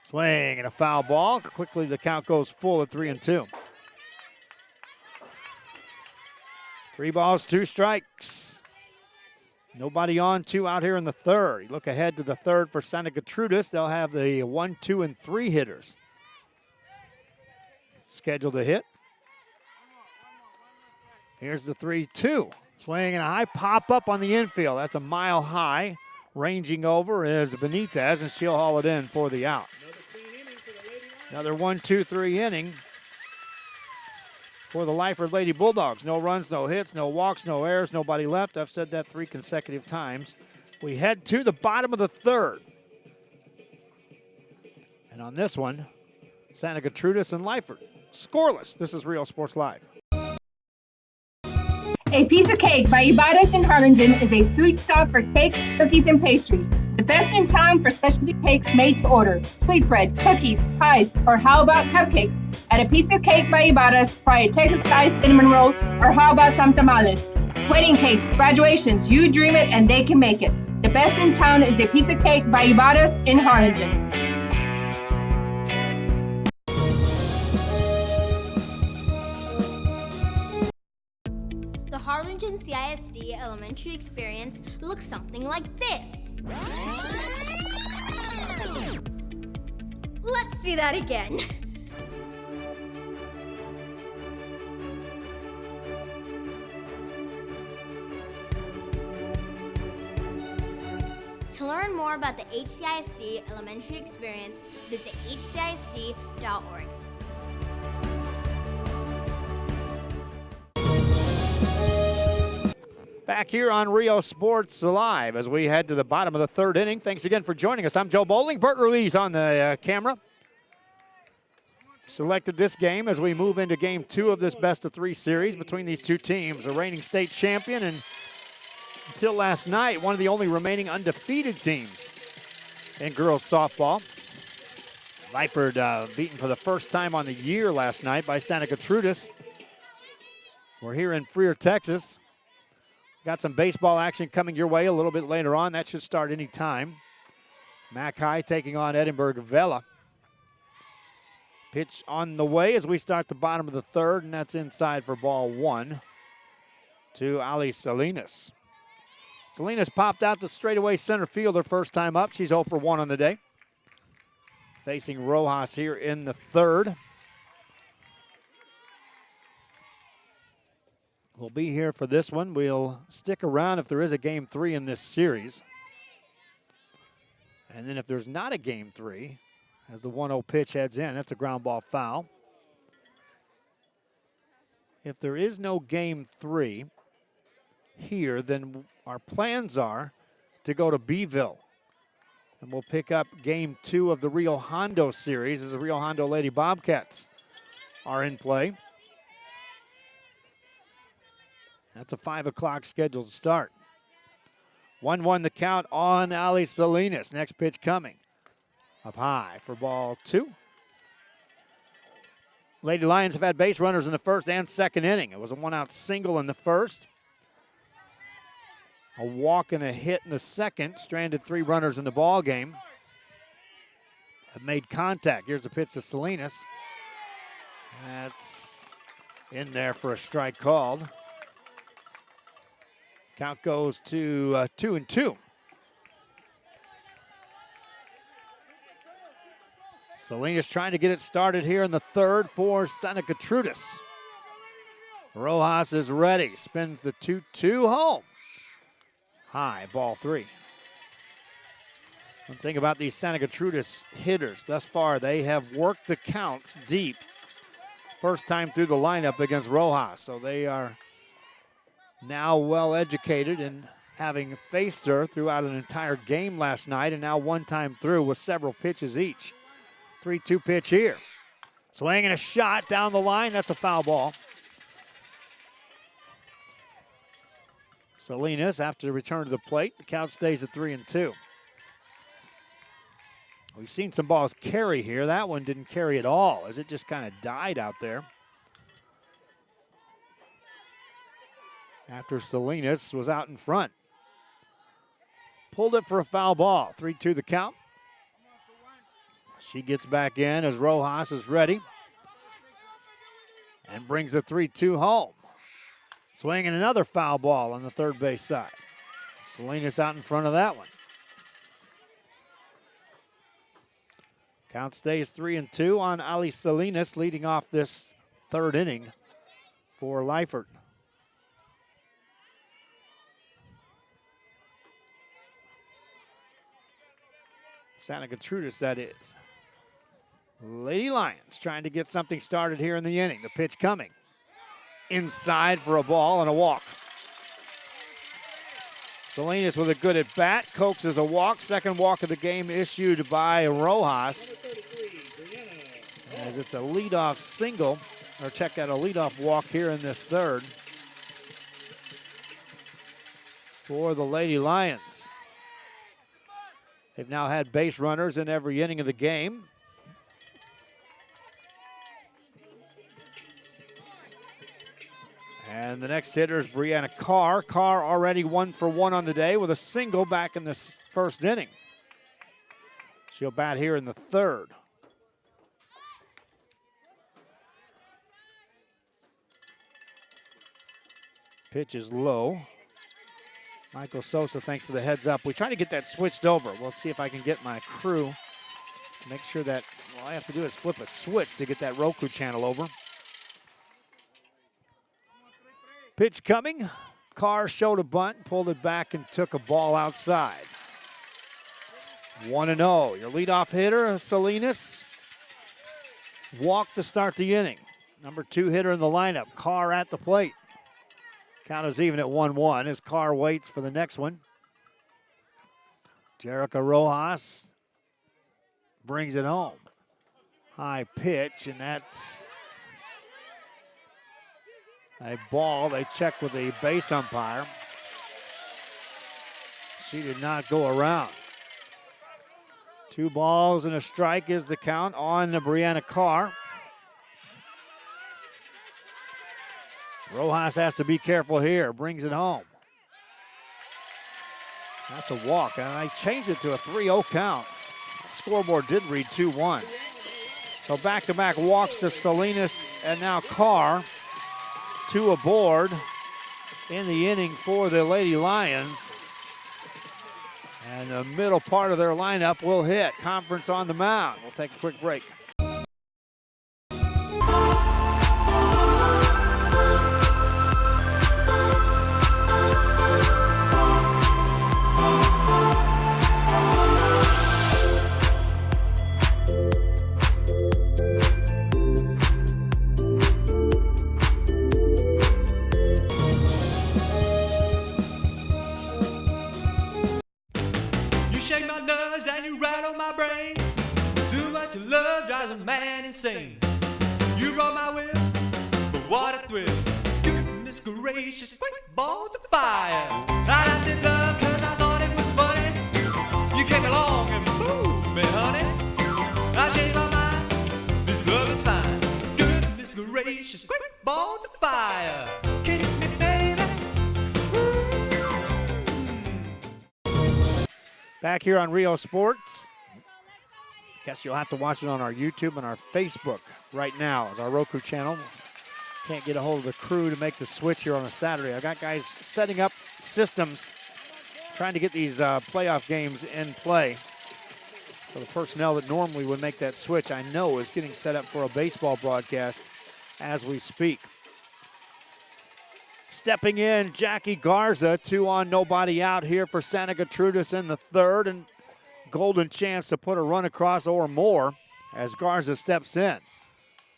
Speaker 1: Swing and a foul ball. Quickly the count goes full at 3-2. 3 balls, 2 strikes. Nobody on, 2 out here in the third. You look ahead to the third for Santa Gertrudes. They'll have the 1, 2, and 3 hitters scheduled to hit. Here's the 3-2. Swing and a high pop up on the infield. That's a mile high. Ranging over is Benitez, and she'll haul it in for the out. Another 1, 2, 3 inning for the Lyford Lady Bulldogs. No runs, no hits, no walks, no errors, nobody left. I've said that 3 consecutive times. We head to the bottom of the third. And on this one, Santa Gertrudes and Lyford scoreless. This is Real Sports Live.
Speaker 13: A Piece of Cake by Ibadas in Harlingen is a sweet stop for cakes, cookies, and pastries. The best in town for specialty cakes made to order. Sweetbread, cookies, pies, or how about cupcakes? At A Piece of Cake by Ibadas, try a Texas-style cinnamon roll, or how about some tamales? Wedding cakes, graduations, you dream it and they can make it. The best in town is A Piece of Cake by Ibadas in Harlingen.
Speaker 14: The Harlingen CISD elementary experience looks something like this. Let's see that again. To learn more about the HCISD elementary experience, visit hcisd.org.
Speaker 1: Back here on Rio Sports Live as we head to the bottom of the third inning. Thanks again for joining us. I'm Joe Bowling. Bert Ruiz on the camera. Selected this game as we move into game 2 of this best-of-3 series between these two teams. The reigning state champion and until last night, one of the only remaining undefeated teams in girls softball. Lyford beaten for the first time on the year last night by Santa Gertrudes. We're here in Freer, Texas. Got some baseball action coming your way a little bit later on. That should start any time. Mac High taking on Edinburgh Vela. Pitch on the way as we start the bottom of the third, and that's inside for ball 1 to Ali Salinas. Salinas popped out to straightaway center field her first time up. She's 0 for 1 on the day. Facing Rojas here in the third. We'll be here for this one. We'll stick around if there is a game 3 in this series. And then if there's not a game 3, as the 1-0 pitch heads in, that's a ground ball foul. If there is no game 3 here, then our plans are to go to Beeville. And we'll pick up game 2 of the Rio Hondo series as the Rio Hondo Lady Bobcats are in play. That's a 5 o'clock scheduled start. 1-1 the count on Ali Salinas. Next pitch coming. Up high for ball 2. Lady Lions have had base runners in the first and second inning. It was a 1-out single in the first. A walk and a hit in the second. Stranded 3 runners in the ball game. Have made contact. Here's the pitch to Salinas. That's in there for a strike called. Count goes to 2-2. Salinas trying to get it started here in the third for Santa Gertrudes. Rojas is ready, spins the 2-2 home. High, ball 3. One thing about these Santa Gertrudes hitters thus far, they have worked the counts deep. First time through the lineup against Rojas, so they are now well educated in having faced her throughout an entire game last night, and now one time through with several pitches each. 3-2 pitch here. Swing and a shot down the line. That's a foul ball. Salinas, after the return to the plate, the count stays at 3-2. We've seen some balls carry here. That one didn't carry at all, as it just kind of died out there. After Salinas was out in front. Pulled it for a foul ball. 3-2 the count. She gets back in as Rojas is ready. And brings the 3-2 home. Swinging another foul ball on the third base side. Salinas out in front of that one. Count stays 3-2 on Ali Salinas, leading off this third inning for Lyford. Santa Gertrudes, that is. Lady Lions trying to get something started here in the inning. The pitch coming. Inside for a ball and a walk. Salinas with a good at bat, coaxes a walk. Second walk of the game issued by Rojas. As it's a leadoff single, or check out a leadoff walk here in this third for the Lady Lions. They've now had base runners in every inning of the game. And the next hitter is Brianna Carr. Carr already 1 for 1 on the day with a single back in this first inning. She'll bat here in the third. Pitch is low. Michael Sosa, thanks for the heads up. We're trying to get that switched over. We'll see if I can get my crew to make sure that all I have to do is flip a switch to get that Roku channel over. Pitch coming. Carr showed a bunt, pulled it back, and took a ball outside. 1-0. Your leadoff hitter, Salinas, walked to start the inning. Number 2 hitter in the lineup, Carr at the plate. Count is even at 1-1 as Carr waits for the next one. Jerica Rojas brings it home. High pitch, and that's a ball. They checked with the base umpire. She did not go around. 2 balls and a strike is the count on the Brianna Carr. Rojas has to be careful here. Brings it home. That's a walk. And I changed it to a 3-0 count. Scoreboard did read 2-1. So back-to-back walks to Salinas and now Carr. 2 aboard in the inning for the Lady Lions. And the middle part of their lineup will hit. Conference on the mound. We'll take a quick break.
Speaker 15: Love drives a man insane. You brought my will, but what a thrill. Goodness gracious, quick balls of fire. I liked it love cause I thought it was funny. You came along and fooled me, honey. I changed my mind, this love is fine. Goodness gracious, quick balls of fire. Kiss me, baby.
Speaker 1: Back here on Rio Sports. Guess you'll have to watch it on our YouTube and our Facebook right now as our Roku channel. Can't get a hold of the crew to make the switch here on a Saturday. I got guys setting up systems, trying to get these playoff games in play. So the personnel that normally would make that switch, I know, is getting set up for a baseball broadcast as we speak. Stepping in, Jackie Garza, 2 on, nobody out here for Santa Gertrudes in the third, and golden chance to put a run across or more as Garza steps in.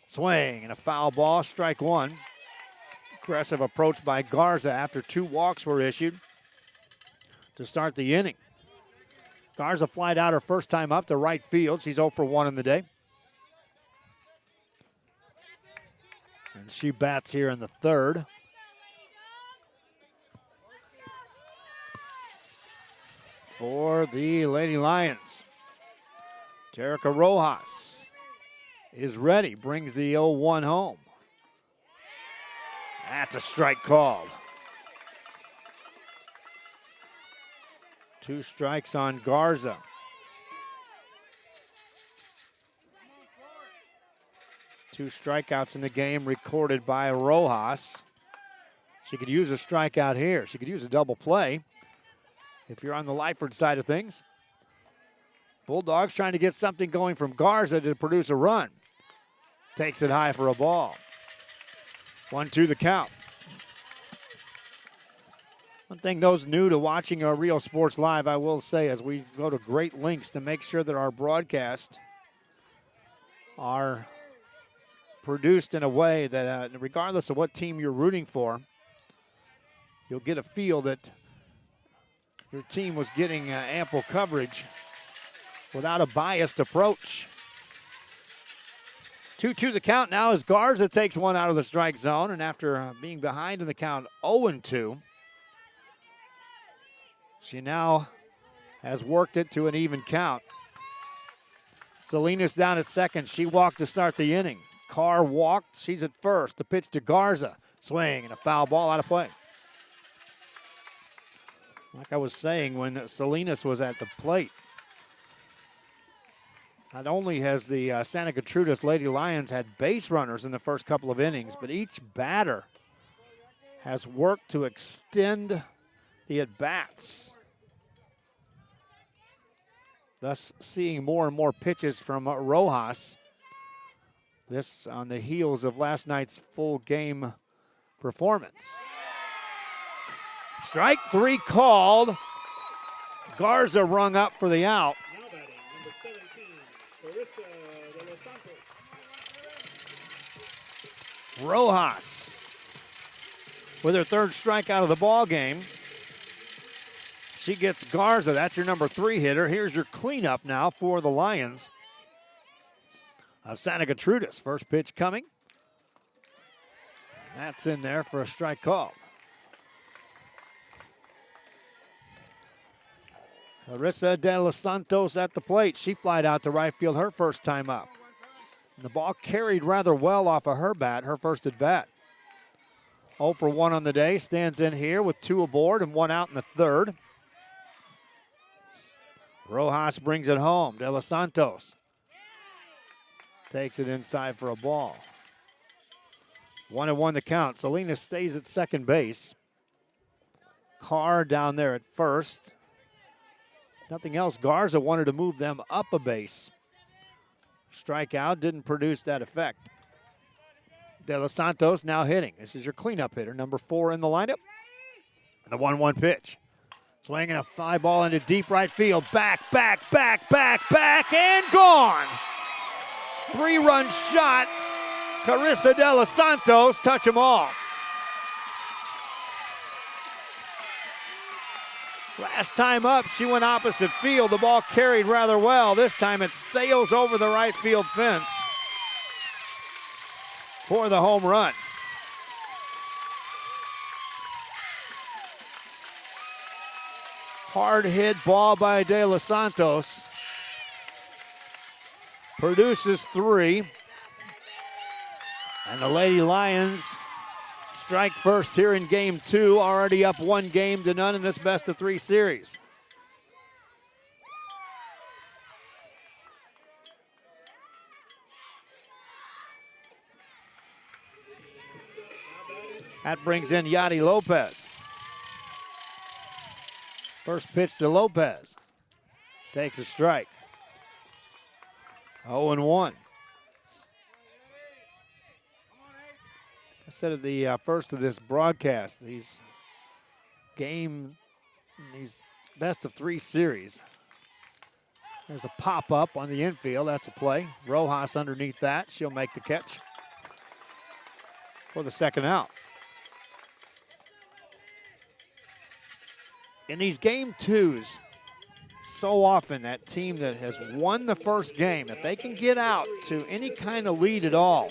Speaker 1: Swing and a foul ball, strike one. Aggressive approach by Garza after 2 walks were issued to start the inning. Garza flied out her first time up to right field. She's 0 for 1 in the day. And she bats here in the third. For the Lady Lions, Jerica Rojas is ready, brings the 0-1 home. That's a strike called. 2 strikes on Garza. Two strikeouts in the game recorded by Rojas. She could use a strikeout here. She could use a double play if you're on the Lyford side of things. Bulldogs trying to get something going from Garza to produce a run. Takes it high for a ball. 1-2 the count. One thing those new to watching our Rio Sports Live, I will say, as we go to great lengths to make sure that our broadcasts are produced in a way that regardless of what team you're rooting for, you'll get a feel that your team was getting ample coverage without a biased approach. 2-2 the count now as Garza takes one out of the strike zone, and after being behind in the count 0-2, she now has worked it to an even count. Salinas down at second. She walked to start the inning. Carr walked. She's at first. The pitch to Garza. Swing and a foul ball out of play. Like I was saying when Salinas was at the plate, not only has the Santa Gertrudes Lady Lions had base runners in the first couple of innings, but each batter has worked to extend the at-bats, thus seeing more and more pitches from Rojas. This on the heels of last night's full game performance. Strike 3 called. Garza rung up for the out. Rojas with her third strikeout of the ball game. She gets Garza. That's your number 3 hitter. Here's your cleanup now for the Lions of Santa Gertrudes. First pitch coming. That's in there for a strike call. Clarissa De Los Santos at the plate. She flied out to right field her first time up. And the ball carried rather well off of her bat, her first at bat. 0 for 1 on the day. Stands in here with 2 aboard and 1 out in the third. Rojas brings it home. De Los Santos takes it inside for a ball. 1-1 the count. Salinas stays at second base. Carr down there at first. Nothing else. Garza wanted to move them up a base. Strikeout didn't produce that effect. De Los Santos now hitting. This is your cleanup hitter, number 4 in the lineup. And the 1-1 pitch. Swinging a fly ball into deep right field. Back, and gone. 3-run shot. Clarissa De Los Santos, touch them all. Last time up, she went opposite field. The ball carried rather well. This time it sails over the right field fence for the home run. Hard hit ball by De Los Santos. Produces 3. And the Lady Lions strike first here in game 2, already up 1-0 in this best-of-3 series. That brings in Yadi Lopez. First pitch to Lopez. Takes a strike. 0-1. I said at the first of this broadcast, these best of 3 series. There's a pop-up on the infield. That's a play. Rojas underneath that. She'll make the catch for the second out. In these game 2s, so often that team that has won the first game, if they can get out to any kind of lead at all,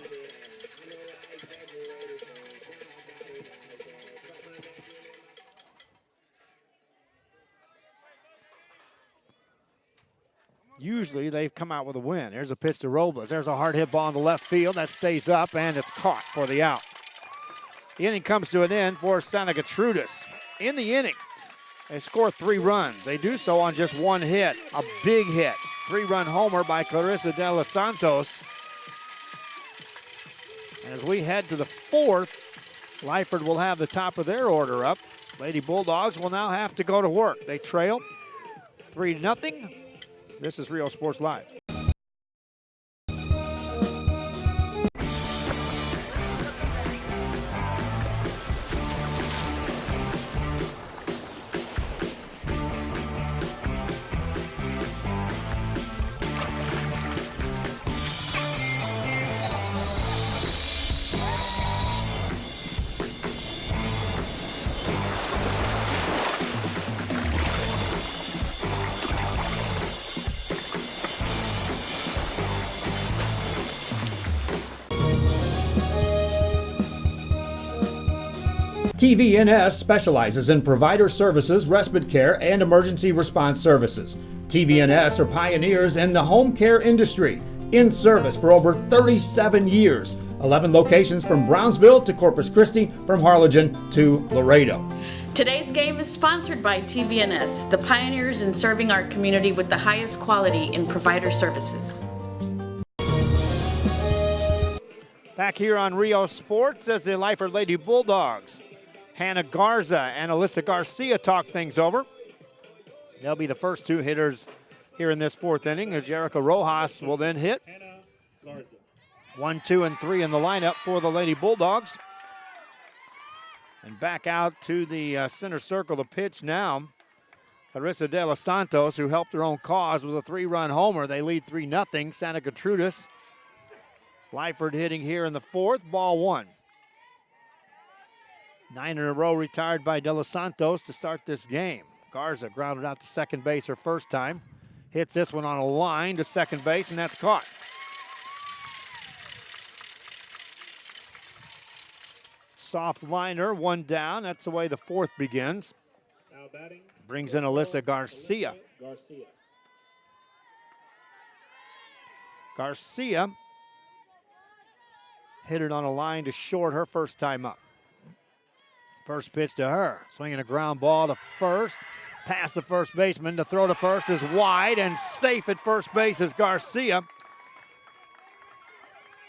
Speaker 1: usually they've come out with a win. There's a pitch to Robles. There's a hard hit ball in the left field. That stays up, and it's caught for the out. The inning comes to an end for Santa Gertrudes. In the inning, they score 3 runs. They do so on just 1 hit, a big hit. 3-run homer by Clarissa de los Santos. As we head to the 4th, Lyford will have the top of their order up. Lady Bulldogs will now have to go to work. They trail 3-0. This is Rio Sports Live.
Speaker 8: TVNS specializes in provider services, respite care, and emergency response services. TVNS are pioneers in the home care industry, in service for over 37 years. 11 locations from Brownsville to Corpus Christi, from Harlingen to Laredo.
Speaker 16: Today's game is sponsored by TVNS, the pioneers in serving our community with the highest quality in provider services.
Speaker 1: Back here on Rio Sports as the Lyford Lady Bulldogs. Hannah Garza and Alyssa Garcia talk things over. They'll be the first 2 hitters here in this 4th inning. Jericho Rojas will then hit. 1, 2, and 3 in the lineup for the Lady Bulldogs. And back out to the center circle to pitch now. Clarissa de los Santos, who helped her own cause with a 3-run homer. They lead 3-0. Santa Gertrudes. Lyford hitting here in the 4th, ball 1. 9 in a row retired by De Los Santos to start this game. Garza grounded out to second base her first time. Hits this one on a line to second base, and that's caught. Soft liner, 1 down. That's the way the 4th begins.
Speaker 17: Now batting.
Speaker 1: Brings in Alyssa Garcia. Garcia hit it on a line to short her first time up. First pitch to her. Swinging a ground ball to first. Past the first baseman. To throw to first is wide, and safe at first base is Garcia.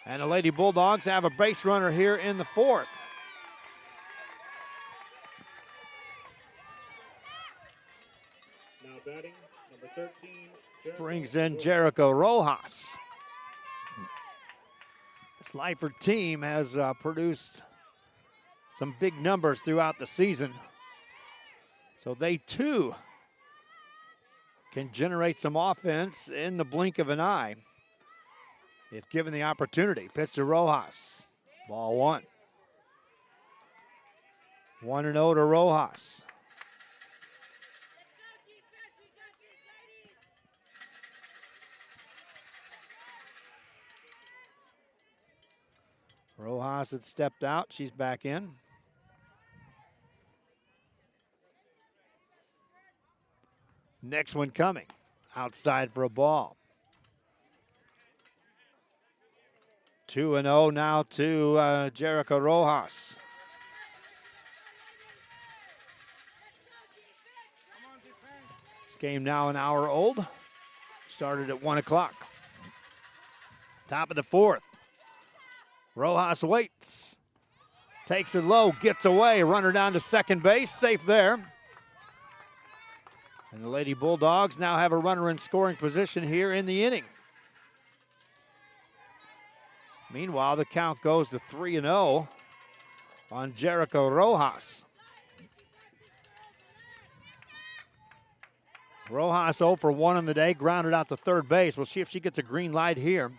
Speaker 1: And the Lady Bulldogs have a base runner here in the 4th.
Speaker 17: Now batting, number 13.
Speaker 1: Brings in Jericho Rojas. This Lyford team has produced some big numbers throughout the season. So they too can generate some offense in the blink of an eye if given the opportunity. Pitch to Rojas. Ball 1. 1-0 to Rojas. Rojas had stepped out. She's back in. Next one coming. Outside for a ball. 2-0 now to Jericho Rojas. This game now an hour old. Started at 1 o'clock. Top of the 4th. Rojas waits. Takes it low, gets away. Runner down to second base, safe there. And the Lady Bulldogs now have a runner in scoring position here in the inning. Meanwhile, the count goes to 3-0 on Jericho Rojas. Rojas 0 for 1 on the day, grounded out to third base. We'll see if she gets a green light here.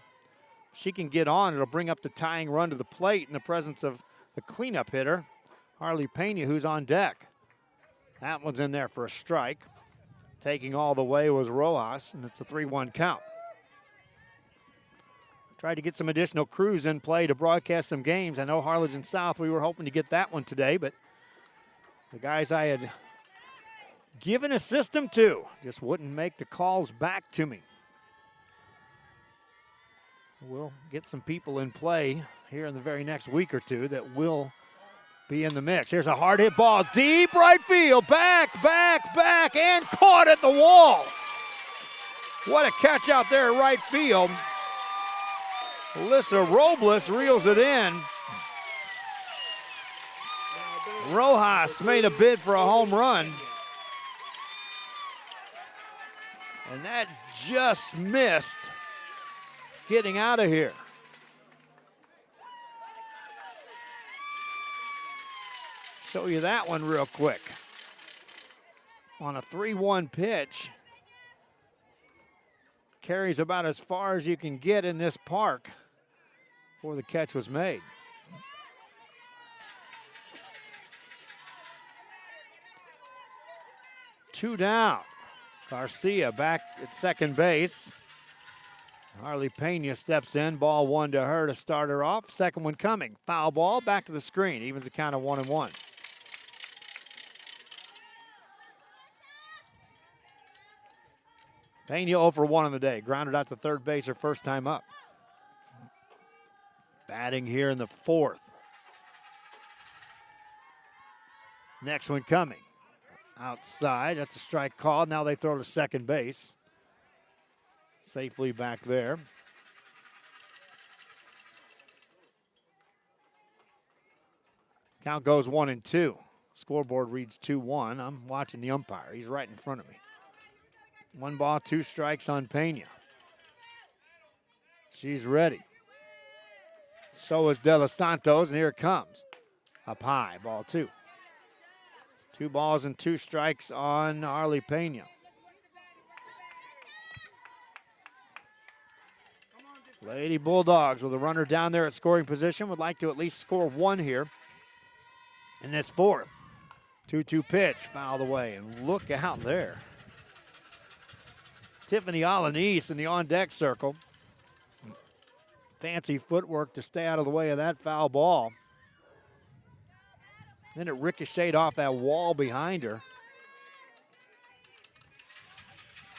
Speaker 1: If she can get on, it'll bring up the tying run to the plate in the presence of the cleanup hitter, Harley Pena, who's on deck. That one's in there for a strike. Taking all the way was Rojas, and it's a 3-1 count. Tried to get some additional crews in play to broadcast some games. I know Harlingen South, we were hoping to get that one today, but the guys I had given a system to just wouldn't make the calls back to me. We'll get some people in play here in the very next week or two that will be in the mix. Here's a hard hit ball, deep right field, back, and caught at the wall. What a catch out there at right field. Alyssa Robles reels it in. Rojas made a bid for a home run. And that just missed getting out of here. Show you that one real quick. On a 3-1 pitch. Carries about as far as you can get in this park before the catch was made. Two down. Garcia back at second base. Harley Pena steps in. Ball 1 to her to start her off. Second one coming. Foul ball back to the screen. Evens the count of 1-1. Pena 0 for 1 on the day. Grounded out to third base her first time up. Batting here in the fourth. Next one coming. Outside. That's a strike called. Now they throw to second base. Safely back there. Count goes 1-2. Scoreboard reads 2-1. I'm watching the umpire. He's right in front of me. 1 ball, 2 strikes on Pena. She's ready. So is De Los Santos, and here it comes. Up high, ball 2. 2 balls and 2 strikes on Harley Pena. Lady Bulldogs with a runner down there at scoring position would like to at least score 1 here in this fourth. 2-2 pitch, fouled away, and look out there. Tiffany Alanis in the on-deck circle. Fancy footwork to stay out of the way of that foul ball. Then it ricocheted off that wall behind her.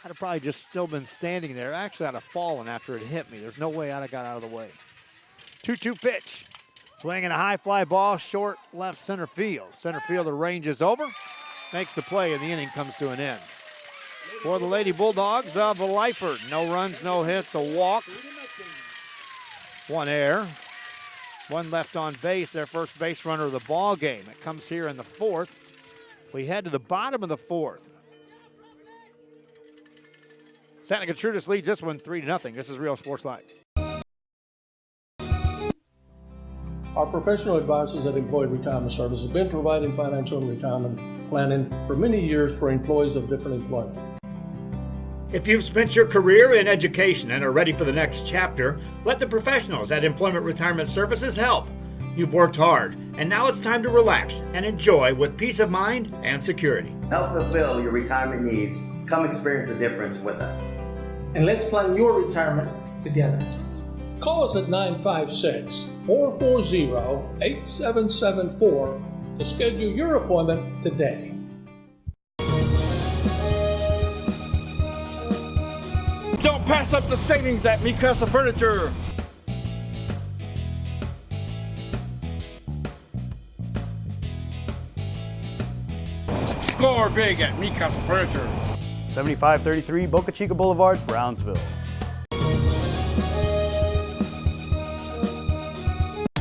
Speaker 1: I'd have probably just still been standing there. Actually, I'd have fallen after it hit me. There's no way I'd have got out of the way. 2-2 pitch. Swinging a high fly ball, short left center field. Center fielder ranges over, makes the play, and the inning comes to an end. For the Lady Bulldogs of Lyford, no runs, no hits, a walk. 1 error. 1 left on base, their first base runner of the ball game. It comes here in the fourth. We head to the bottom of the fourth. Santa Gertrudes leads this one 3-0. This is Real Sports Live.
Speaker 9: Our professional advisors at Employee Retirement Service have been providing financial and retirement planning for many years for employees of different employment.
Speaker 8: If you've spent your career in education and are ready for the next chapter, let the professionals at Employment Retirement Services help. You've worked hard, and now it's time to relax and enjoy with peace of mind and security.
Speaker 10: Help fulfill your retirement needs. Come experience the difference with us.
Speaker 18: And let's plan your retirement together.
Speaker 9: Call us at 956-440-8774 to schedule your appointment today.
Speaker 5: Don't pass up the savings at Mikasa Furniture. Score big at Mikasa Furniture.
Speaker 6: 7533 Boca Chica Boulevard, Brownsville.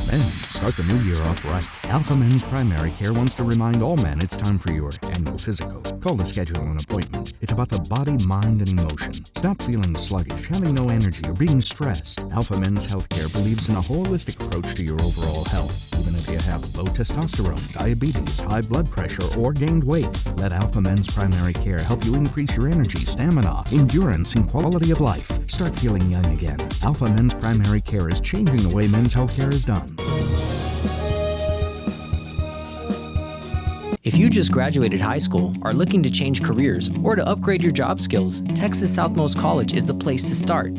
Speaker 4: Men, start the new year off right. Alpha Men's Primary Care wants to remind all men it's time for your annual physical. Call to schedule an appointment. It's about the body, mind, and emotion. Stop feeling sluggish, having no energy, or being stressed. Alpha Men's Healthcare believes in a holistic approach to your overall health. Even if you have low testosterone, diabetes, high blood pressure, or gained weight, let Alpha Men's Primary Care help you increase your energy, stamina, endurance, and quality of life. Start feeling young again. Alpha Men's Primary Care is changing the way men's healthcare is done.
Speaker 2: If you just graduated high school, are looking to change careers, or to upgrade your job skills, Texas Southmost College is the place to start.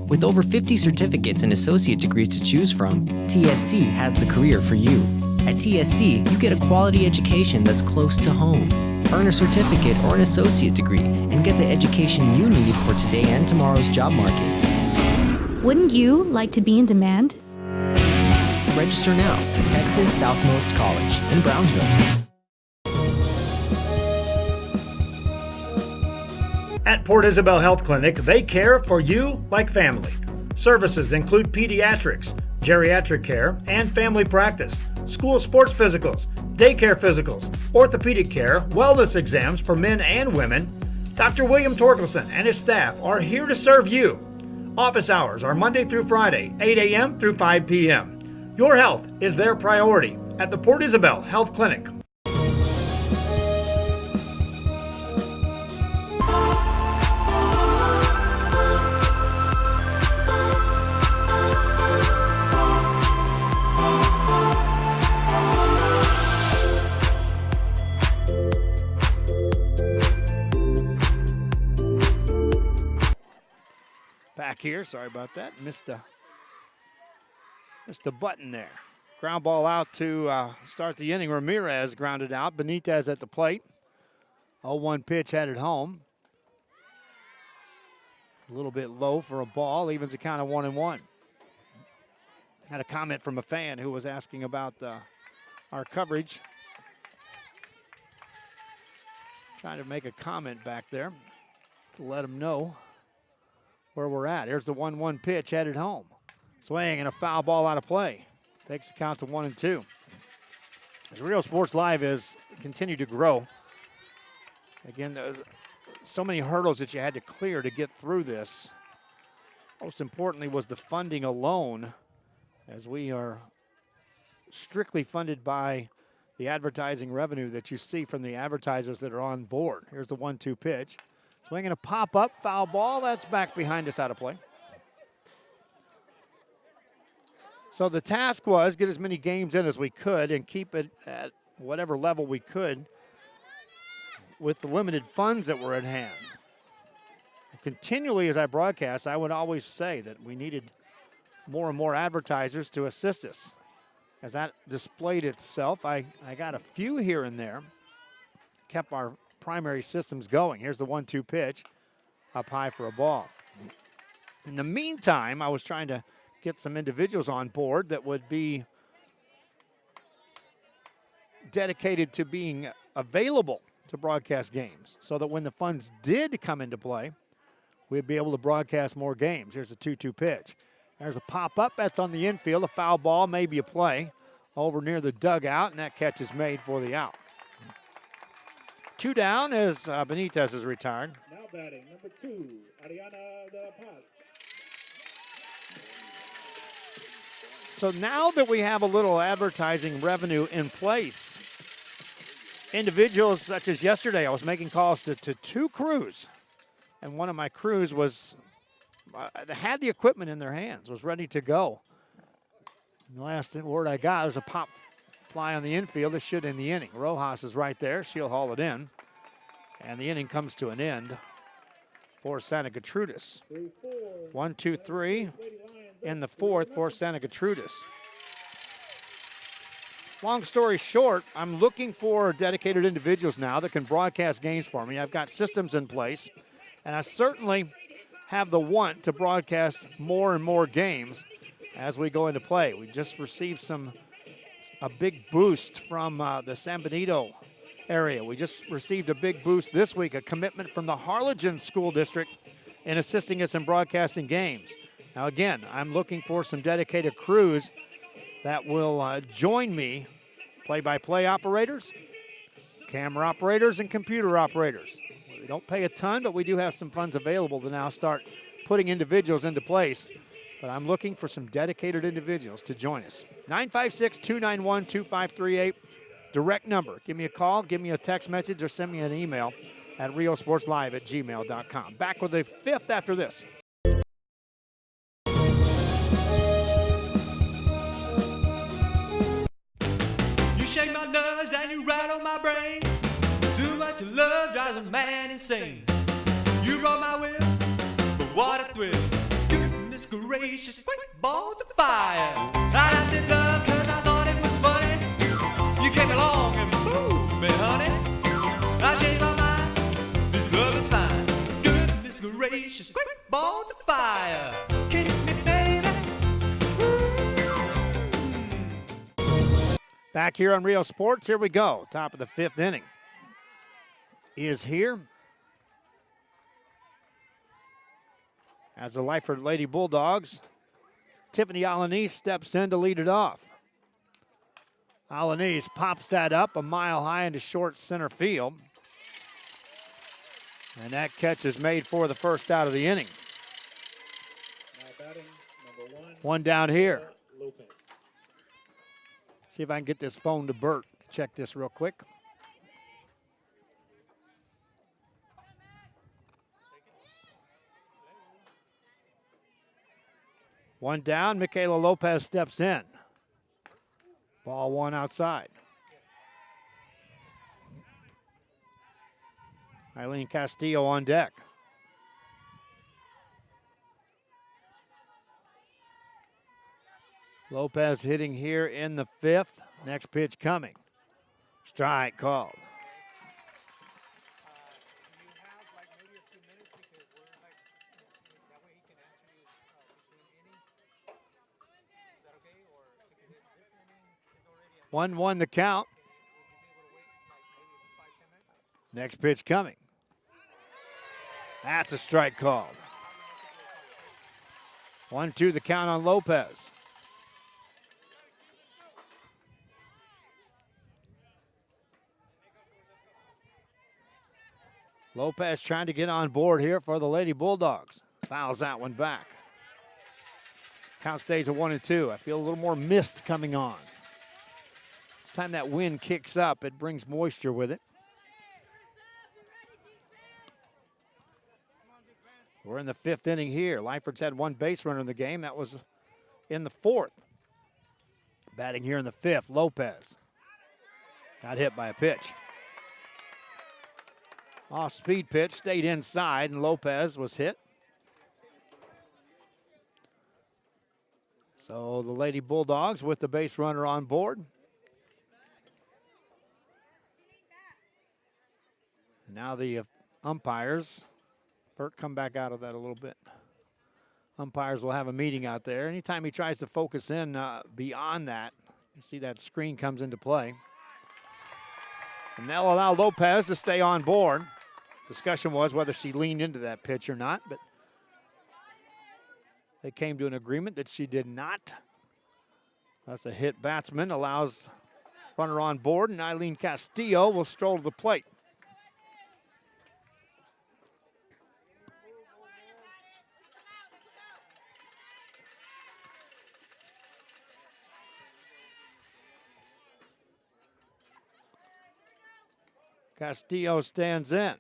Speaker 2: With over 50 certificates and associate degrees to choose from, TSC has the career for you. At TSC, you get a quality education that's close to home. Earn a certificate or an associate degree and get the education you need for today and tomorrow's job market.
Speaker 3: Wouldn't you like to be in demand?
Speaker 2: Register now at Texas Southmost College in Brownsville.
Speaker 8: At Port Isabel Health Clinic, they care for you like family. Services include pediatrics, geriatric care, and family practice, school sports physicals, daycare physicals, orthopedic care, wellness exams for men and women. Dr. William Torkelson and his staff are here to serve you. Office hours are Monday through Friday, 8 a.m. through 5 p.m. Your health is their priority at the Port Isabel Health Clinic.
Speaker 1: Back here, sorry about that. Missed a button there. Ground ball out to start the inning. Ramirez grounded out. Benitez at the plate. 0-1 pitch headed home. A little bit low for a ball. Evens the count of 1-1. Had a comment from a fan who was asking about our coverage. Trying to make a comment back there to let him know where we're at. Here's the 1-1 pitch headed home. Swing and a foul ball out of play. Takes the count to 1-2. As Rio Sports Live has continued to grow. Again, there's so many hurdles that you had to clear to get through this. Most importantly was the funding alone, as we are strictly funded by the advertising revenue that you see from the advertisers that are on board. Here's the 1-2 pitch. Swinging a pop-up, foul ball. That's back behind us, out of play. So the task was get as many games in as we could and keep it at whatever level we could with the limited funds that were at hand. Continually, as I broadcast, I would always say that we needed more and more advertisers to assist us. As that displayed itself, I got a few here and there, kept our primary systems going. Here's the 1-2 pitch, up high for a ball. In the meantime, I was trying to get some individuals on board that would be dedicated to being available to broadcast games so that when the funds did come into play, we'd be able to broadcast more games. Here's a 2-2 pitch. There's a pop-up. That's on the infield. A foul ball, maybe a play over near the dugout, and that catch is made for the out. 2 down as Benitez is retired.
Speaker 17: Now batting, number 2, Ariana De Paz.
Speaker 1: So now that we have a little advertising revenue in place, individuals such as yesterday, I was making calls to 2 crews, and one of my crews was had the equipment in their hands, was ready to go. And the last word I got was a pop fly on the infield. This should end the inning. Rojas is right there. She'll haul it in. And the inning comes to an end for Santa Gertrudes. 1, 2, 3 in the 4th for Santa Gertrudes. Long story short, I'm looking for dedicated individuals now that can broadcast games for me. I've got systems in place, and I certainly have the want to broadcast more and more games as we go into play. We just received a big boost from the San Benito area. We just received a big boost this week, a commitment from the Harlingen School District in assisting us in broadcasting games. Now again, I'm looking for some dedicated crews that will join me, play-by-play operators, camera operators and computer operators. We don't pay a ton, but we do have some funds available to now start putting individuals into place. But I'm looking for some dedicated individuals to join us. 956-291-2538. Direct number. Give me a call, give me a text message, or send me an email at riosportslive@gmail.com. Back with the fifth after this.
Speaker 15: You shake my nerves and you rattle my brain. Too much love drives a man insane. You roll my will, but what a thrill. Goodness gracious, great balls of fire. I liked it love cause I thought it was funny. You came along and fooled me, honey. I changed my mind, this love is fine. Goodness gracious, great balls of fire. Kiss me, baby.
Speaker 1: Back here on Rio Sports, here we go. Top of the fifth inning is here. As the Lyford Lady Bulldogs, Tiffany Alanis steps in to lead it off. Alanis pops that up a mile high into short center field. And that catch is made for the first out of the inning.
Speaker 17: Now batting number
Speaker 1: One down here.
Speaker 17: Lopez.
Speaker 1: See if I can get this phone to Bert. Check this real quick. One down, Michaela Lopez steps in. Ball one outside. Eileen Castillo on deck. Lopez hitting here in the fifth. Next pitch coming. Strike called. One the count. Next pitch coming. That's a strike called. 1-2 the count on Lopez. Lopez trying to get on board here for the Lady Bulldogs. Fouls that one back. Count stays at 1-2. I feel a little more mist coming on. Each time that wind kicks up, it brings moisture with it. We're in the fifth inning here. Lyford's had one base runner in the game. That was in the fourth. Batting here in the fifth, Lopez. Got hit by a pitch. Off-speed pitch, stayed inside, and Lopez was hit. So the Lady Bulldogs with the base runner on board. And now the umpires. Bert, come back out of that a little bit. Umpires will have a meeting out there. Anytime he tries to focus in beyond that, you see that screen comes into play. And they'll allow Lopez to stay on board. Discussion was whether she leaned into that pitch or not, but they came to an agreement that she did not. That's a hit batsman, allows runner on board, and Eileen Castillo will stroll to the plate. Castillo stands in.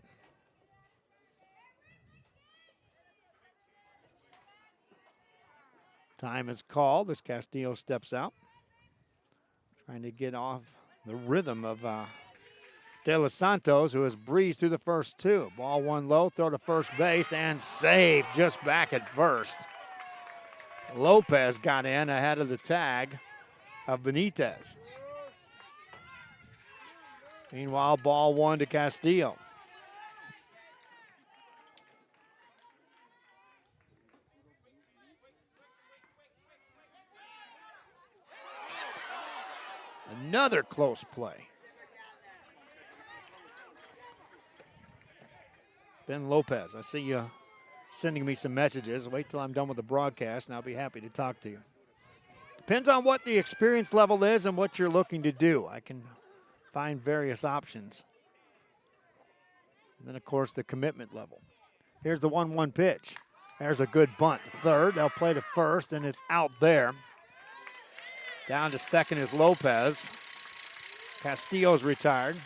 Speaker 1: Time is called as Castillo steps out. Trying to get off the rhythm of De Los Santos, who has breezed through the first two. Ball one low, throw to first base, and safe just back at first. Lopez got in ahead of the tag of Benitez. Meanwhile, ball one to Castillo. Another close play. Ben Lopez, I see you sending me some messages. Wait till I'm done with the broadcast and I'll be happy to talk to you. Depends on what the experience level is and what you're looking to do. I can find various options. And then, of course, the commitment level. Here's the 1-1 pitch. There's a good bunt. Third, they'll play to first, and it's out there. Down to second is Lopez. Castillo's retired.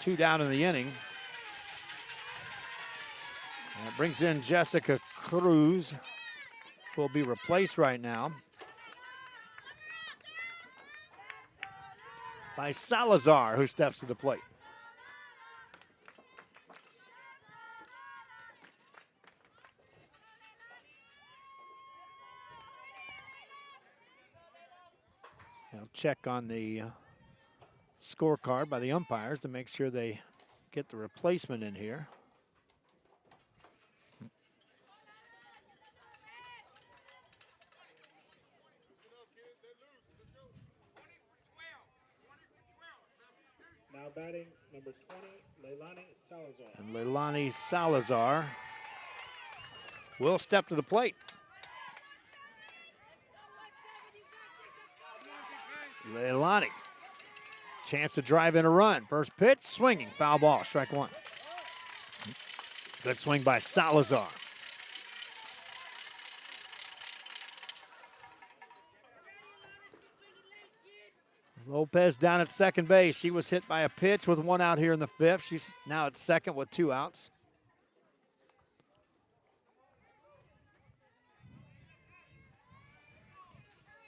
Speaker 1: 2 down in the inning. And it brings in Jessica Cruz, who will be replaced right now by Salazar, who steps to the plate. I'll check on the scorecard by the umpires to make sure they get the replacement in here.
Speaker 17: Now batting number 20, Leilani Salazar.
Speaker 1: And Leilani Salazar will step to the plate. Leilani, chance to drive in a run. First pitch, swinging, foul ball, strike one. Good swing by Salazar. Lopez down at second base. She was hit by a pitch with 1 out here in the 5th. She's now at second with 2 outs.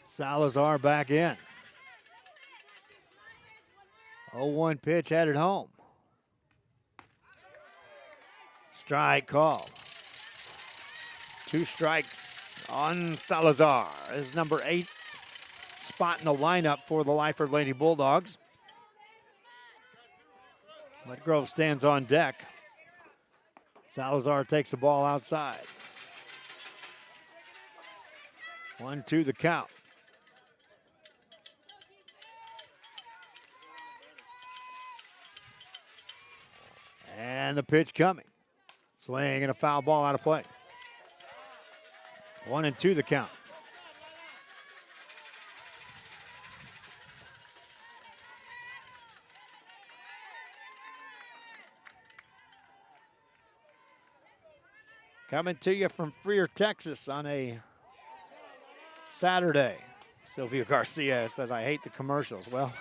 Speaker 1: Salazar back in. 0-1 pitch headed home. Strike call. 2 strikes on Salazar. This is number 8 spot in the lineup for the Lyford Lady Bulldogs. Letgrove stands on deck. Salazar takes the ball outside. 1-2 the count. And the pitch coming. Swing and a foul ball out of play. 1-2 the count. Coming to you from Freer, Texas on a Saturday. Sylvia Garcia says, I hate the commercials. Well,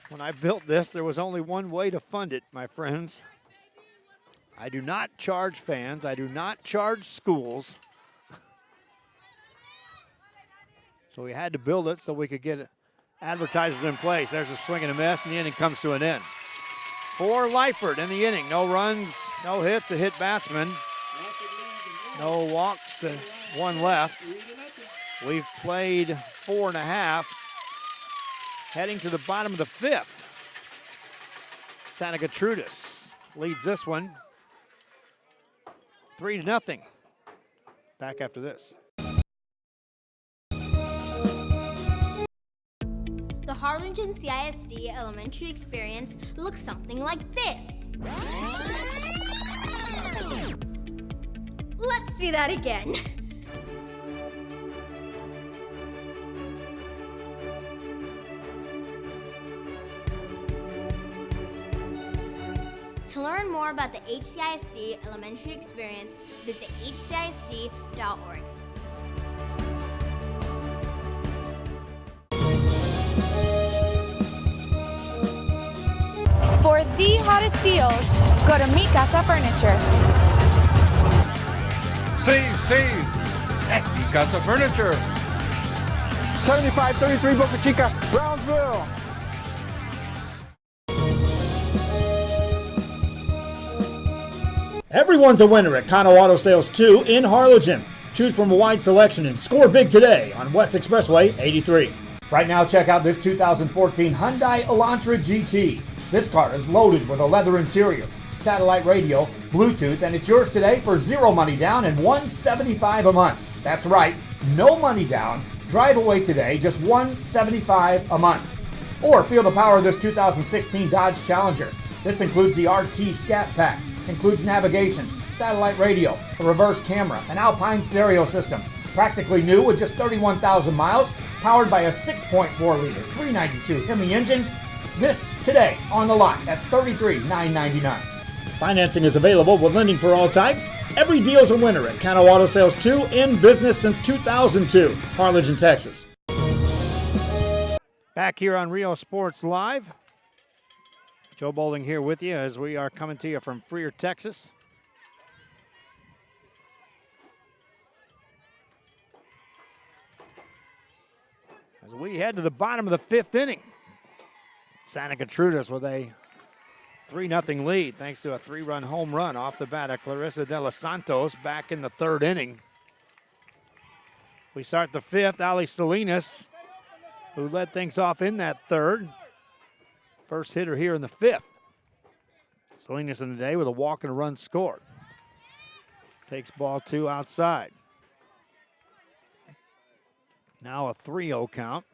Speaker 1: when I built this, there was only one way to fund it, my friends. I do not charge fans. I do not charge schools. So we had to build it so we could get advertisers in place. There's a swing and a miss, and the inning comes to an end. For Lyford in the inning, no runs, no hits, a hit batsman. No walks, and 1 left. We've played 4.5. Heading to the bottom of the 5th. Santa Gertrudes leads this one 3-0. Back after this.
Speaker 14: The Harlingen CISD elementary experience looks something like this. Let's see that again. To learn more about the HCISD elementary experience, visit hcisd.org.
Speaker 19: For the hottest deals, go to Mi Casa Furniture.
Speaker 5: Save at Mi Casa Furniture. 7533 Boca Chica, Brownsville.
Speaker 8: Everyone's a winner at Kano Auto Sales 2 in Harlingen. Choose from a wide selection and score big today on West Expressway 83. Right now, check out this 2014 Hyundai Elantra GT. This car is loaded with a leather interior, satellite radio, Bluetooth, and it's yours today for 0 money down and $175 a month. That's right, no money down. Drive away today, just $175 a month. Or feel the power of this 2016 Dodge Challenger. This includes the RT Scat Pack, includes navigation, satellite radio, a reverse camera, an Alpine stereo system. Practically new with just 31,000 miles, powered by a 6.4-liter 392 Hemi engine. This today on the lot at $33,999. Financing is available with lending for all types. Every deal's a winner at Cano Auto Sales 2, in business since 2002, Harlingen, Texas.
Speaker 1: Back here on Rio Sports Live. Joe Bowling here with you as we are coming to you from Freer, Texas. As we head to the bottom of the fifth inning. Santa Gertrudes with a 3-0 lead thanks to a 3-run home run off the bat of Clarissa De Los Santos back in the third inning. We start the fifth. Ali Salinas, who led things off in that third. First hitter here in the fifth. Salinas in the day with a walk and a run scored. Takes ball 2 outside. Now a 3-0 count.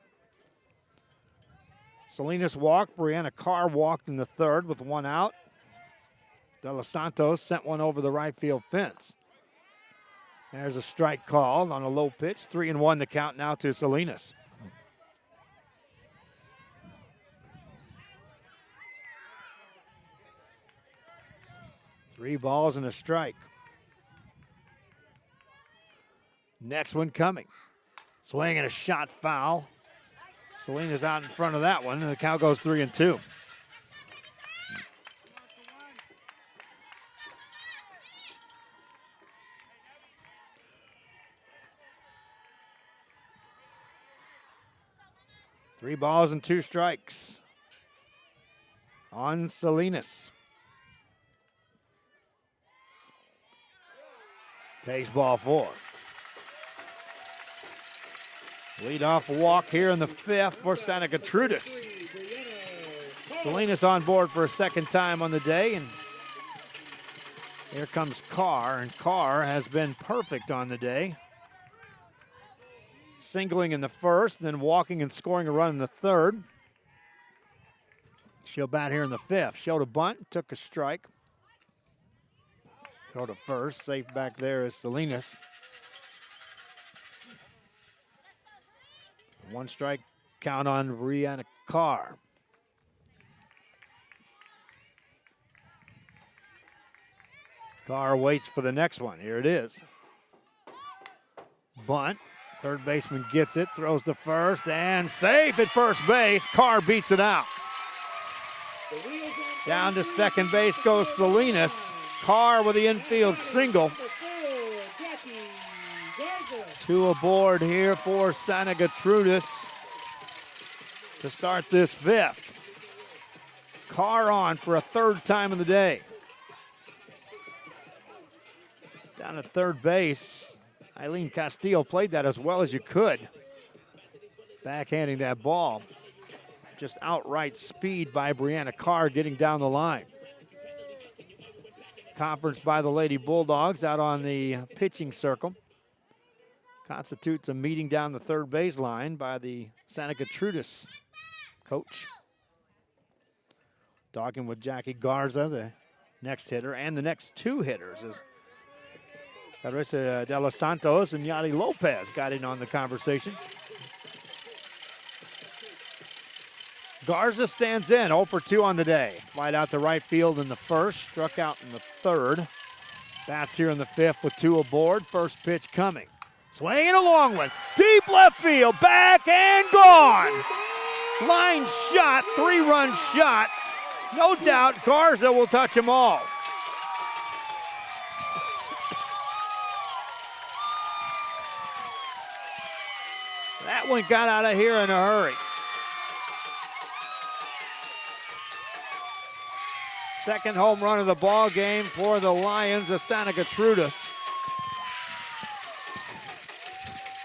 Speaker 1: Salinas walked. Brianna Carr walked in the third with 1 out. De Los Santos sent one over the right field fence. There's a strike called on a low pitch. 3-1 the count now to Salinas. Three balls and a strike. Next one coming. Swing and a shot foul. Salinas out in front of that one, and the count goes 3-2. Three balls and 2 strikes on Salinas. Takes ball 4. Lead-off walk here in the fifth for Santa Gertrudes. Salinas on board for a second time on the day, and here comes Carr, and Carr has been perfect on the day. Singling in the first, then walking and scoring a run in the third. She'll bat here in the fifth. Showed a bunt, took a strike. Throw to first, safe back there is Salinas. 1 strike count on Brianna Carr. Carr waits for the next one. Here it is. Bunt. Third baseman gets it, throws to first, and safe at first base. Carr beats it out. Down to second base goes Salinas. Carr with the infield single. 2 aboard here for Santa Gertrudes to start this fifth. Carr on for a third time of the day. Down at third base, Eileen Castillo played that as well as you could. Backhanding that ball. Just outright speed by Brianna Carr getting down the line. Conference by the Lady Bulldogs out on the pitching circle. Constitutes a meeting down the third baseline by the Santa Gertrudes coach. Talking with Jackie Garza, the next hitter, and the next 2 hitters as Clarissa De Los Santos and Yadi Lopez got in on the conversation. Garza stands in, 0 for 2 on the day. Flied out to right field in the first, struck out in the third. Bats here in the fifth with 2 aboard. First pitch coming. Swinging a long one. Deep left field, back and gone. Line shot, 3-run shot. No doubt Garza will touch them all. That one got out of here in a hurry. Second home run of the ball game for the Lions of Santa Gertrudes.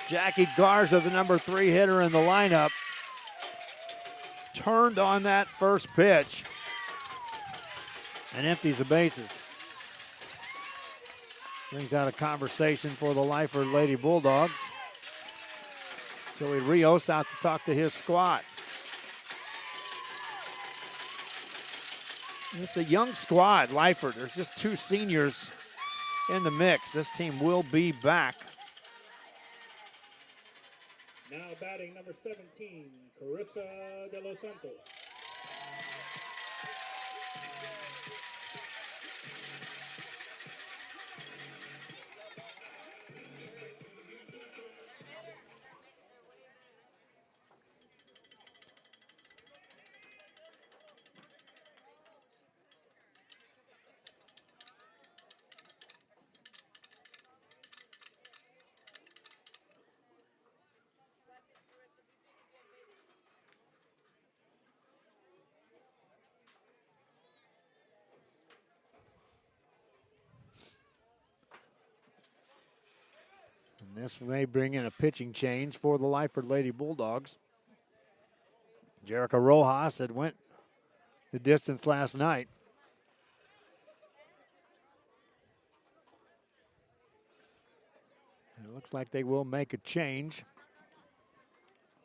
Speaker 1: Jackie Garza, the number 3 hitter in the lineup, turned on that first pitch and empties the bases. Brings out a conversation for the Lyford Lady Bulldogs. Joey Rios out to talk to his squad. It's a young squad, Lyford. There's just 2 seniors in the mix. This team will be back
Speaker 17: Now batting number 17, Carissa de los Santos.
Speaker 1: And this may bring in a pitching change for the Lyford Lady Bulldogs. Jerica Rojas had went the distance last night. It looks like they will make a change.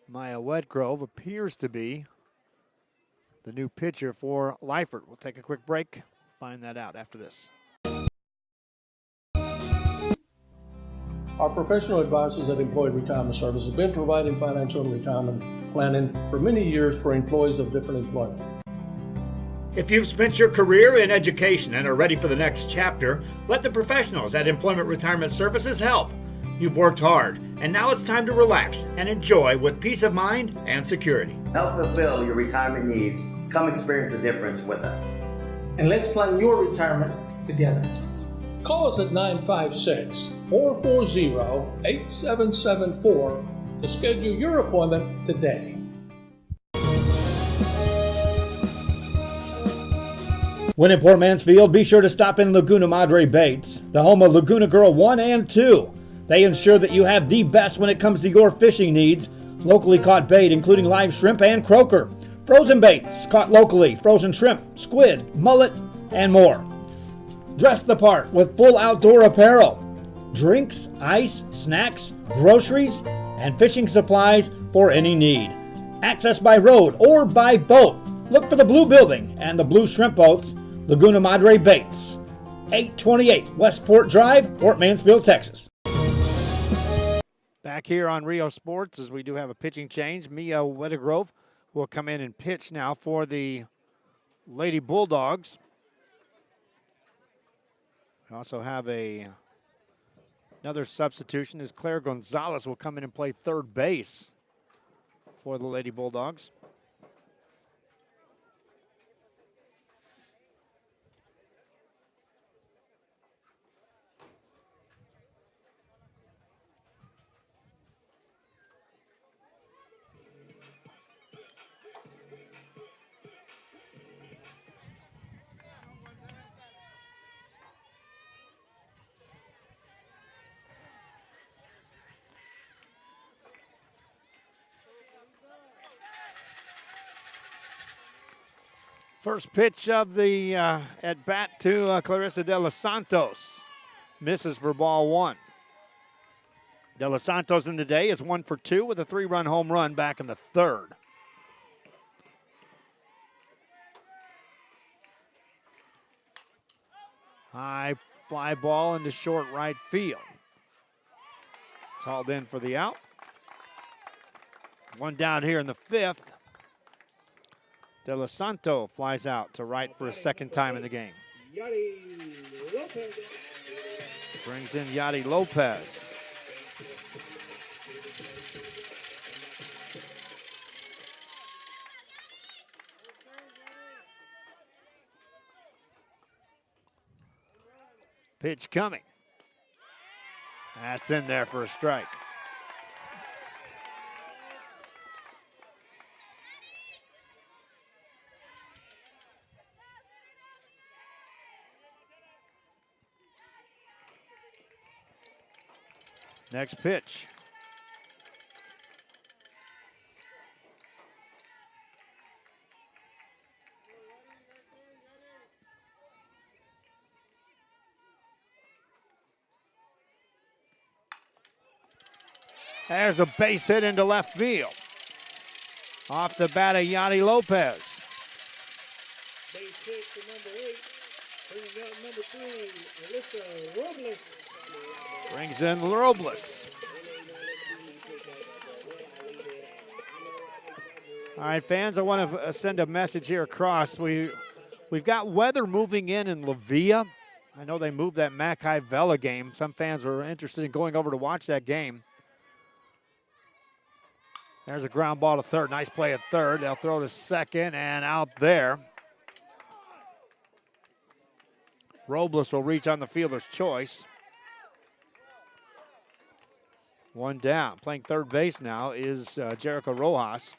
Speaker 1: Maya Wedgrove appears to be the new pitcher for Lyford. We'll take a quick break. Find that out after this.
Speaker 9: Our professional advisors at Employee Retirement Service have been providing financial and retirement planning for many years for employees of different employment.
Speaker 8: If you've spent your career in education and are ready for the next chapter, let the professionals at Employment Retirement Services help. You've worked hard, and now it's time to relax and enjoy with peace of mind and security.
Speaker 10: Help fulfill your retirement needs. Come experience the difference with us.
Speaker 18: And let's plan your retirement together.
Speaker 9: Call us at 956-440-8774 to schedule your appointment today.
Speaker 8: When in Port Mansfield, be sure to stop in Laguna Madre Baits, the home of Laguna Girl 1 and 2. They ensure that you have the best when it comes to your fishing needs. Locally caught bait, including live shrimp and croaker. Frozen baits, caught locally, frozen shrimp, squid, mullet, and more. Dress the part with full outdoor apparel. Drinks, ice, snacks, groceries, and fishing supplies for any need. Access by road or by boat. Look for the blue building and the blue shrimp boats, Laguna Madre Baits. 828 Westport Drive, Port Mansfield, Texas.
Speaker 1: Back here on Rio Sports, as we do have a pitching change, Mia Wedgrove will come in and pitch now for the Lady Bulldogs. We also have another substitution as Claire Gonzalez will come in and play third base for the Lady Bulldogs. First pitch of the at bat to Clarissa De Los Santos. Misses for ball one. De Los Santos in the day is 1 for 2 with a 3-run home run back in the third. High fly ball into short right field. It's hauled in for the out. One down here in the fifth. De Los Santos flies out to right for a second time in the game. Brings in Yadi Lopez. Pitch coming. That's in there for a strike. Next pitch. There's a base hit into left field. Off the bat of Yadi Lopez.
Speaker 17: Base hit to number 8. Bringing out number 3, Alyssa Robles.
Speaker 1: Brings in Robles. All right, fans, I want to send a message here across. We've got weather moving in La Villa. I know they moved that Mackay-Vela game. Some fans were interested in going over to watch that game. There's a ground ball to third. Nice play at third. They'll throw to second and out there. Robles will reach on the fielder's choice. One down. Playing third base now is Jericho Rojas.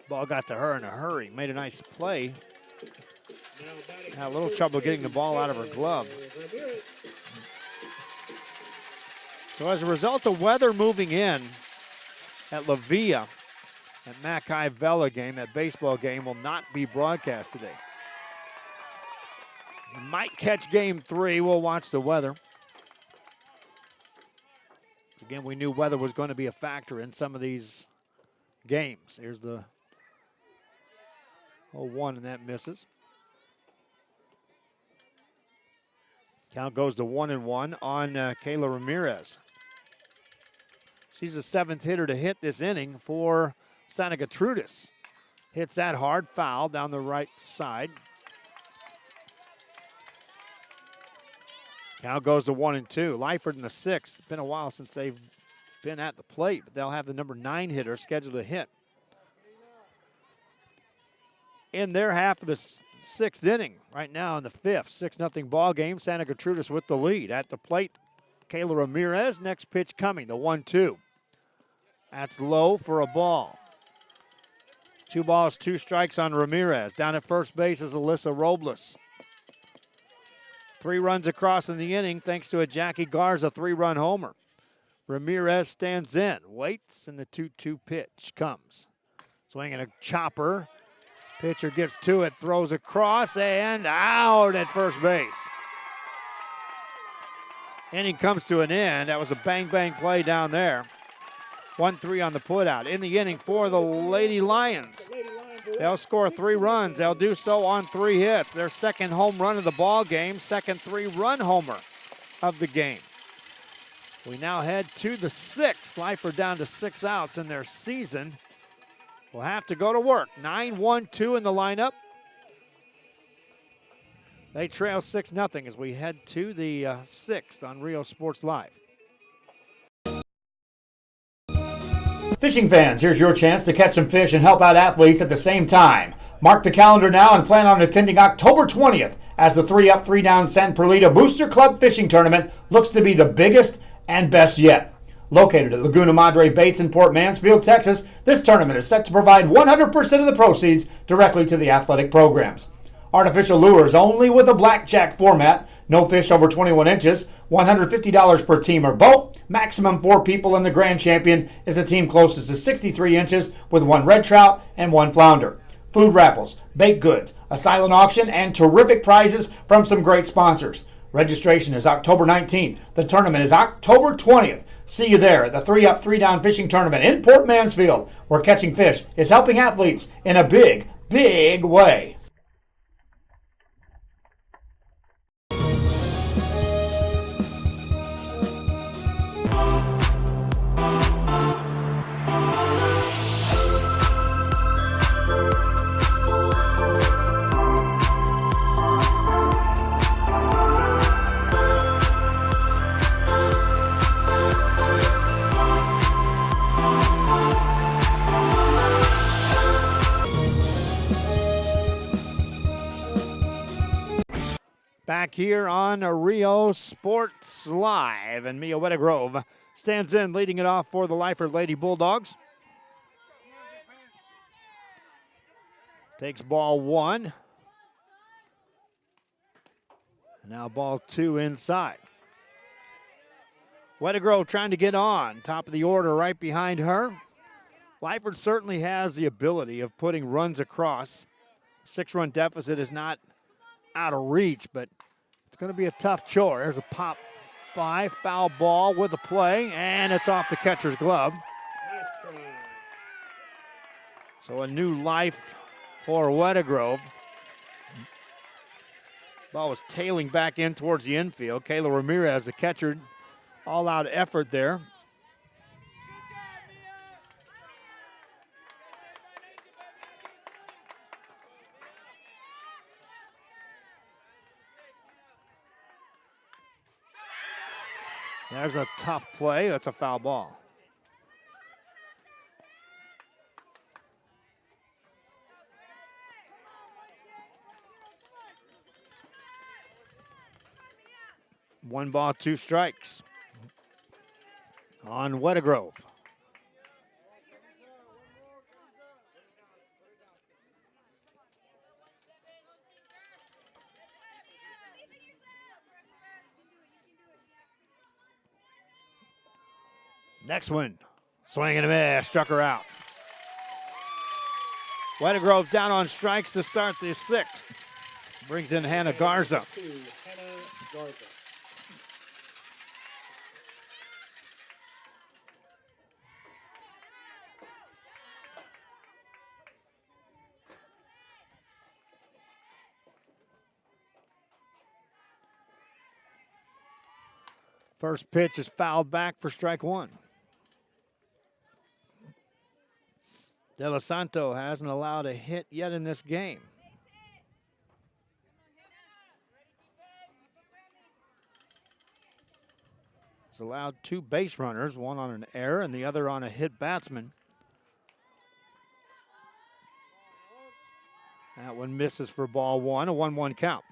Speaker 1: Ball got to her in a hurry. Made a nice play. Had a little trouble getting the ball out of her glove. So as a result of weather moving in at La Villa, that Mackay-Vela game, that baseball game, will not be broadcast today. We might catch game 3. We'll watch the weather. Again, we knew weather was going to be a factor in some of these games. Here's the 0-1, and that misses. Count goes to 1-1 on Kayla Ramirez. She's the 7th hitter to hit this inning for Santa Gertrudes. Hits that hard, foul down the right side. Count goes to 1-2. Lyford in the 6th. It's been a while since they've been at the plate, but they'll have the number 9 hitter scheduled to hit. In their half of the 6th inning, right now in the 5th, 6-0 ball game. Santa Gertrudes with the lead. At the plate, Kayla Ramirez. Next pitch coming, the 1-2. That's low for a ball. 2 balls, 2 strikes on Ramirez. Down at first base is Alyssa Robles. 3 runs across in the inning thanks to a Jackie Garza 3-run homer. Ramirez stands in, waits, and the 2-2 pitch comes. Swinging a chopper. Pitcher gets to it, throws across, and out at first base. Inning comes to an end. That was a bang-bang play down there. 1-3 on the putout. In the inning for the Lady Lions. They'll score 3 runs. They'll do so on 3 hits. Their second home run of the ball game, second 3-run homer of the game. We now head to the 6th. Lyford down to 6 outs in their season. We'll have to go to work. 9-1-2 in the lineup. They trail 6-0 as we head to the 6th on Rio Sports Live.
Speaker 8: Fishing fans, here's your chance to catch some fish and help out athletes at the same time. Mark the calendar now and plan on attending October 20th as the 3-Up, 3-Down San Perlita Booster Club Fishing Tournament looks to be the biggest and best yet. Located at Laguna Madre Baits in Port Mansfield, Texas, this tournament is set to provide 100% of the proceeds directly to the athletic programs. Artificial lures only with a blackjack format, no fish over 21 inches, $150 per team or boat, maximum 4 people, and the grand champion is a team closest to 63 inches with 1 red trout and 1 flounder. Food raffles, baked goods, a silent auction, and terrific prizes from some great sponsors. Registration is October 19th. The tournament is October 20th. See you there at the 3-Up, 3-Down Fishing Tournament in Port Mansfield, where catching fish is helping athletes in a big, big way.
Speaker 1: Back here on Rio Sports Live, and Mia Weddegrove stands in, leading it off for the Lyford Lady Bulldogs. Takes ball 1. Now ball 2 inside. Weddegrove trying to get on, top of the order right behind her. Lyford certainly has the ability of putting runs across. 6-run deficit is not out of reach, but it's going to be a tough chore. There's a pop 5, foul ball with a play, and it's off the catcher's glove. So a new life for Weddegrove. Ball was tailing back in towards the infield. Kayla Ramirez, the catcher, all-out effort there. There's a tough play. That's a foul ball. One ball, two strikes on Weddegrove. Next one, swing and a miss, struck her out. Weddegrove down on strikes to start the sixth. Brings in Hannah Garza. First pitch is fouled back for strike one. De Los Santos hasn't allowed a hit yet in this game. He's allowed two base runners, one on an error and the other on a hit batsman. That one misses for ball one, a 1-1 count.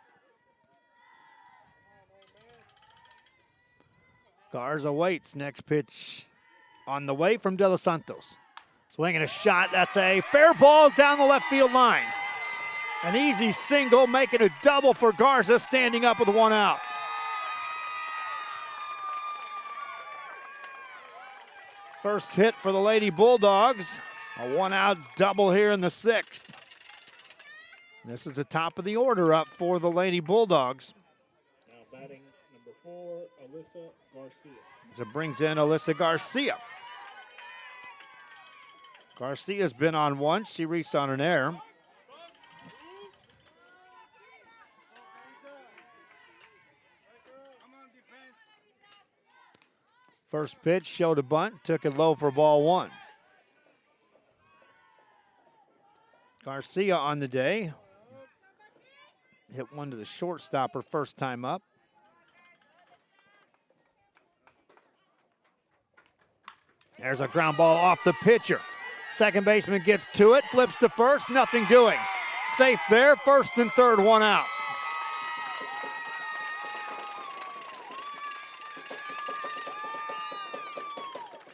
Speaker 1: Garza waits. Next pitch on the way from De Los Santos. Swinging a shot. That's a fair ball down the left field line. An easy single, making a double for Garza, standing up with one out. First hit for the Lady Bulldogs. A one-out double here in the sixth. This is the top of the order up for the Lady Bulldogs.
Speaker 17: Now batting number 4, Alyssa Garcia.
Speaker 1: As it brings in Alyssa Garcia. Garcia's been on once. She reached on an error. First pitch showed a bunt, took it low for ball one. Garcia on the day. Hit one to the shortstop her first time up. There's a ground ball off the pitcher. Second baseman gets to it, flips to first, nothing doing. Safe there, first and third, one out.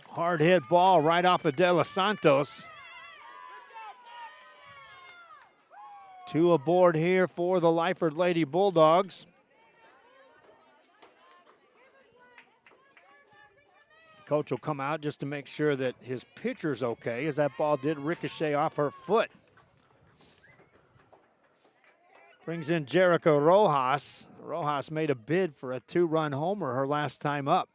Speaker 1: Hard hit ball right off of De Los Santos. Two aboard here for the Lyford Lady Bulldogs. Coach will come out just to make sure that his pitcher's okay, as that ball did ricochet off her foot. Brings in Jericho Rojas. Rojas made a bid for a 2-run homer her last time up.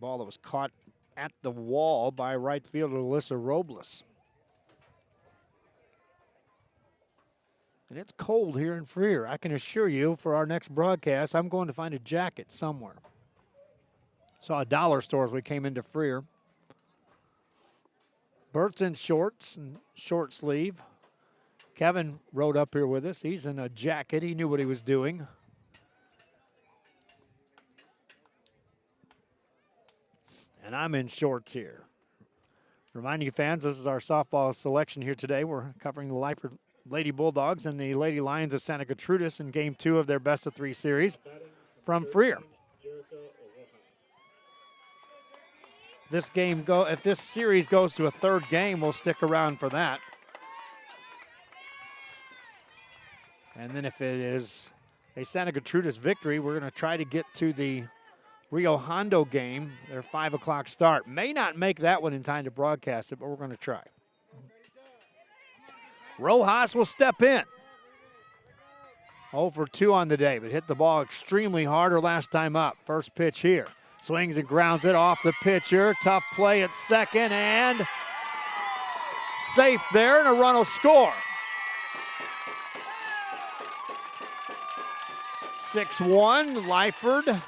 Speaker 1: Ball that was caught at the wall by right fielder Alyssa Robles. And it's cold here in Freer. I can assure you, for our next broadcast, I'm going to find a jacket somewhere. Saw a dollar store as we came into Freer. Bert's in shorts and short sleeve. Kevin rode up here with us. He's in a jacket. He knew what he was doing. And I'm in shorts here. Reminding you fans, this is our softball selection here today. We're covering the Lyford Lady Bulldogs and the Lady Lions of Santa Gertrudis in Game 2 of their best-of-3 series from Freer. If this series goes to a third game, we'll stick around for that. And then if it is a Santa Gertrudis victory, we're going to try to get to the Rio Hondo game, their 5 o'clock start. May not make that one in time to broadcast it, but we're going to try. Rojas will step in. 0 for 2 on the day, but hit the ball extremely hard her last time up. First pitch here. Swings and grounds it off the pitcher. Tough play at second, and safe there, and a run will score. 6-1, Lyford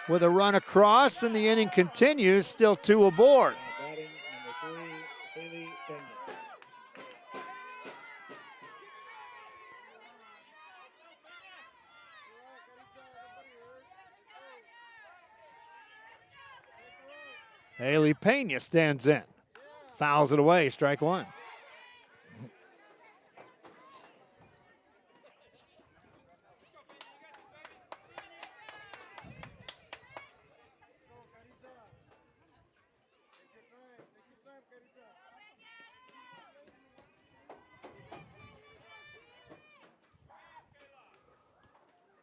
Speaker 1: with a run across, and the inning continues, still 2 aboard. Haley Pena stands in. Fouls it away, strike one.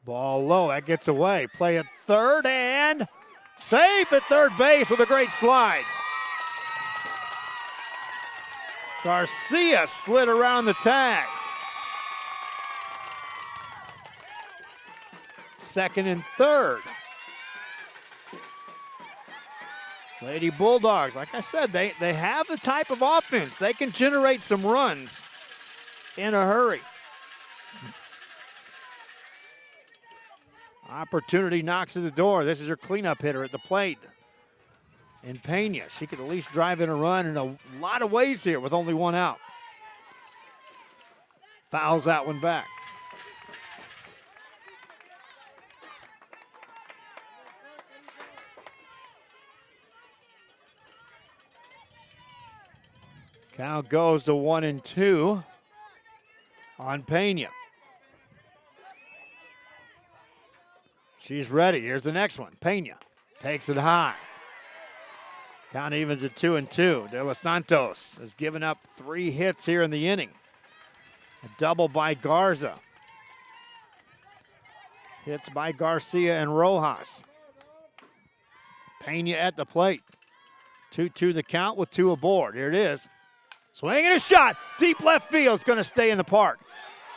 Speaker 1: Ball low, that gets away. Play at third and safe at third base with a great slide. Garcia slid around the tag. Second and third. Lady Bulldogs, like I said, they have the type of offense. They can generate some runs in a hurry. Opportunity knocks at the door. This is her cleanup hitter at the plate. And Pena, she could at least drive in a run in a lot of ways here with only one out. Fouls that one back. Count goes to 1-2 on Pena. She's ready. Here's the next one. Pena takes it high. Count evens at 2-2. De Los Santos has given up 3 hits here in the inning. A double by Garza. Hits by Garcia and Rojas. Pena at the plate. 2-2 the count with 2 aboard. Here it is. Swing and a shot. Deep left field. It's going to stay in the park.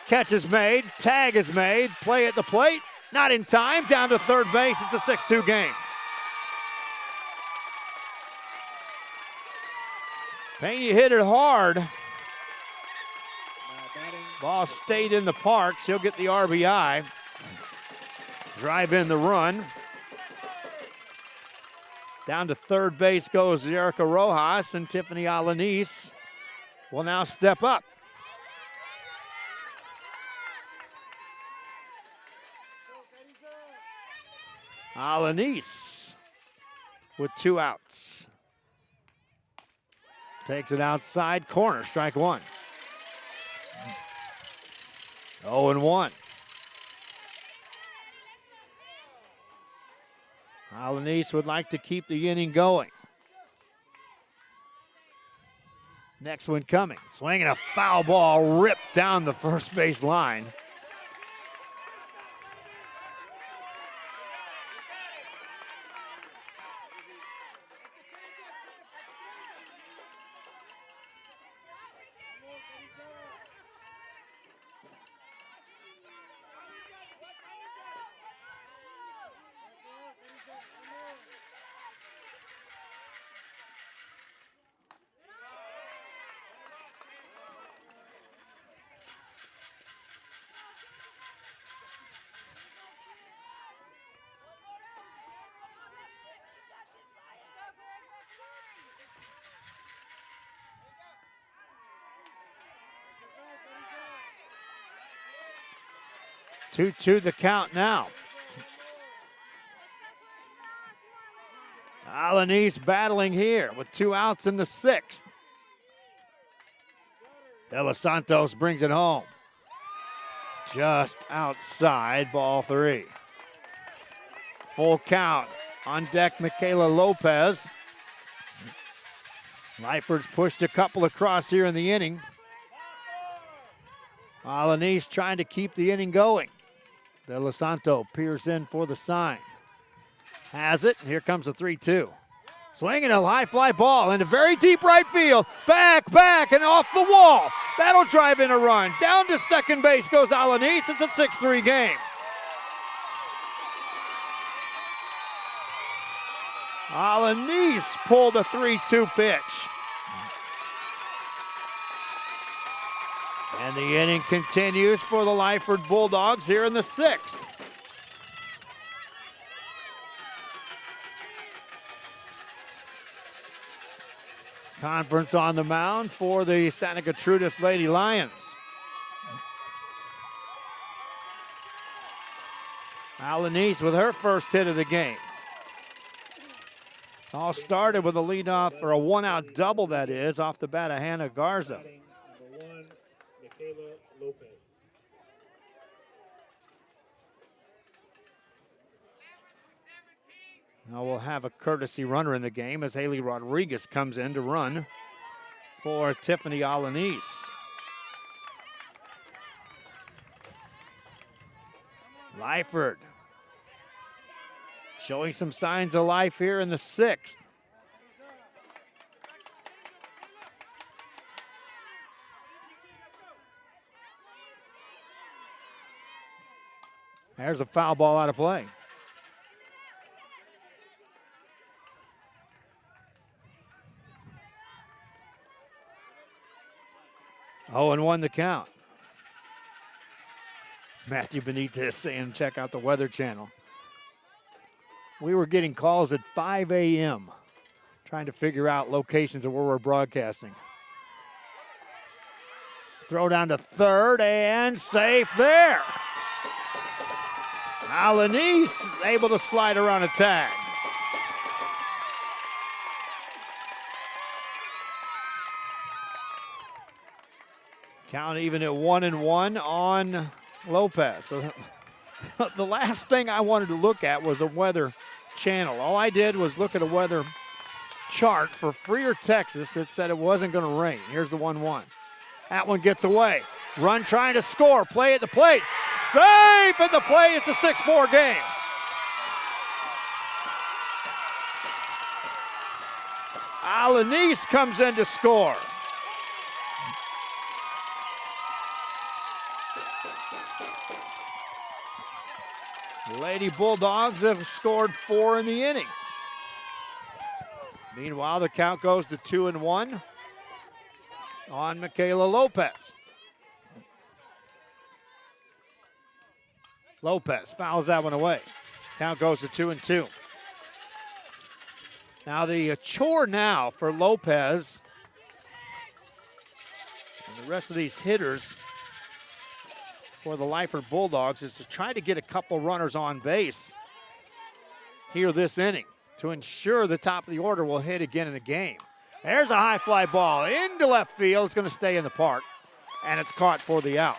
Speaker 1: Catch is made. Tag is made. Play at the plate. Not in time. Down to third base. It's a 6-2 game. Pena hit it hard. Ball stayed in the park. She'll get the RBI. Drive in the run. Down to third base goes Erica Rojas, and Tiffany Alanis will now step up. Alanis with 2 outs. Takes it outside corner, strike one. 0-1. Alanis would like to keep the inning going. Next one coming. Swinging a foul ball ripped down the first base line. Two the count now. Alanis battling here with 2 outs in the 6th. De Los Santos brings it home. Just outside, ball 3. Full count. On deck, Michaela Lopez. Lyford's pushed a couple across here in the inning. Alanis trying to keep the inning going. De Los Santos peers in for the sign. Has it. Here comes the 3-2. Swinging a high fly ball into very deep right field. Back, and off the wall. That'll drive in a run. Down to second base goes Alanis. It's a 6-3 game. Alanis pulled a 3-2 pitch. And the inning continues for the Lyford Bulldogs here in the 6th. Conference on the mound for the Santa Gertrudes Lady Lions. Alanis with her first hit of the game. All started with a leadoff, or a one-out double, that is, off the bat of Hannah Garza.
Speaker 17: Number 1, Michaela Lopez.
Speaker 1: Now we'll have a courtesy runner in the game as Haley Rodriguez comes in to run for Tiffany Alanis. Lyford showing some signs of life here in the 6th. There's a foul ball out of play. Oh, and 1 the count. Matthew Benitez saying check out the Weather Channel. We were getting calls at 5 a.m. trying to figure out locations of where we're broadcasting. Throw down to third and safe there. Alanis able to slide around a tag. Count even at 1-1 on Lopez. So the last thing I wanted to look at was a weather channel. All I did was look at a weather chart for Freer, Texas that said it wasn't going to rain. Here's the 1-1. That one gets away. Run trying to score. Play at the plate. Safe at the plate. It's a 6-4 game. Alanis comes in to score. Lady Bulldogs have scored 4 in the inning. Meanwhile, the count goes to 2-1 on Michaela Lopez. Lopez fouls that one away. Count goes to 2-2. Now the chore now for Lopez and the rest of these hitters for the Lyford Bulldogs is to try to get a couple runners on base here this inning to ensure the top of the order will hit again in the game. There's a high fly ball into left field. It's going to stay in the park, and it's caught for the out.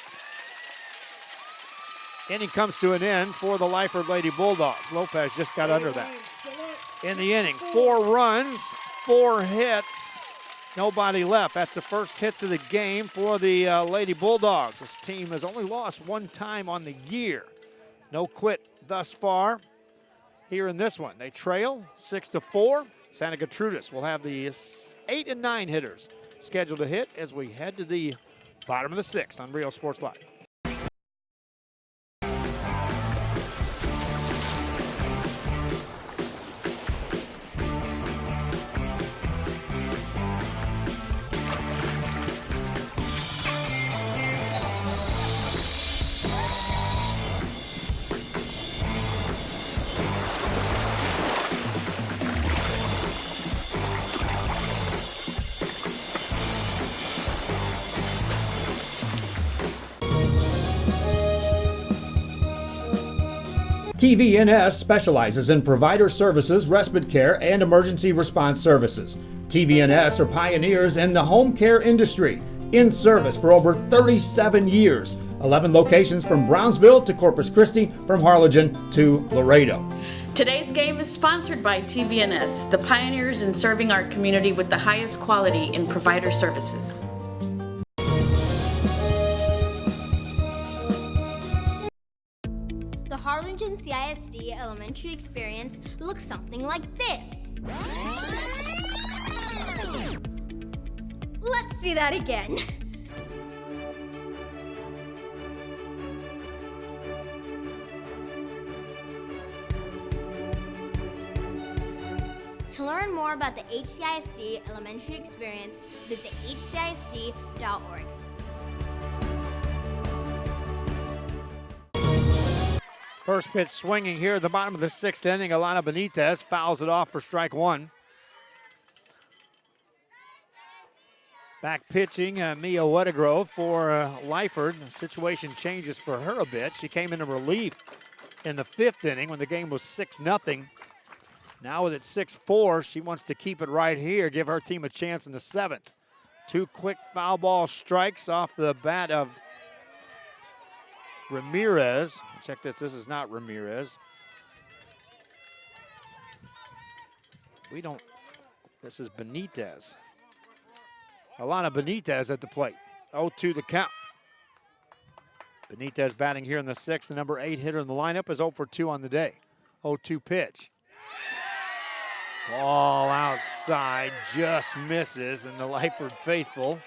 Speaker 1: Inning comes to an end for the Lyford Lady Bulldogs. Lopez just got under that. In the inning, 4 runs, 4 hits, nobody left. That's the first hits of the game for the Lady Bulldogs. This team has only lost 1 time on the year. No quit thus far here in this one. They trail 6-4. Santa Gertrudes will have the 8 and 9 hitters scheduled to hit as we head to the bottom of the 6th on Rio Sports Live.
Speaker 8: TVNS specializes in provider services, respite care, and emergency response services. TVNS are pioneers in the home care industry, in service for over 37 years. 11 locations from Brownsville to Corpus Christi, from Harlingen to Laredo.
Speaker 16: Today's game is sponsored by TVNS, the pioneers in serving our community with the highest quality in provider services.
Speaker 14: The Harlingen CISD elementary experience looks something like this. Let's see that again. To learn more about the HCISD elementary experience, visit hcisd.org.
Speaker 1: First pitch swinging here at the bottom of the 6th inning. Alana Benitez fouls it off for strike 1. Back pitching Mia Weddegrove for Lyford. The situation changes for her a bit. She came into relief in the 5th inning when the game was 6-0 Now with it 6-4, she wants to keep it right here, give her team a chance in the 7th. 2 quick foul ball strikes off the bat of Ramirez. Check this is not Ramirez. This is Benitez. Alana Benitez at the plate. 0-2 the count. Benitez batting here in the 6th. The number 8 hitter in the lineup is 0 for 2 on the day. 0-2 pitch. Ball outside, just misses, and the Lyford faithful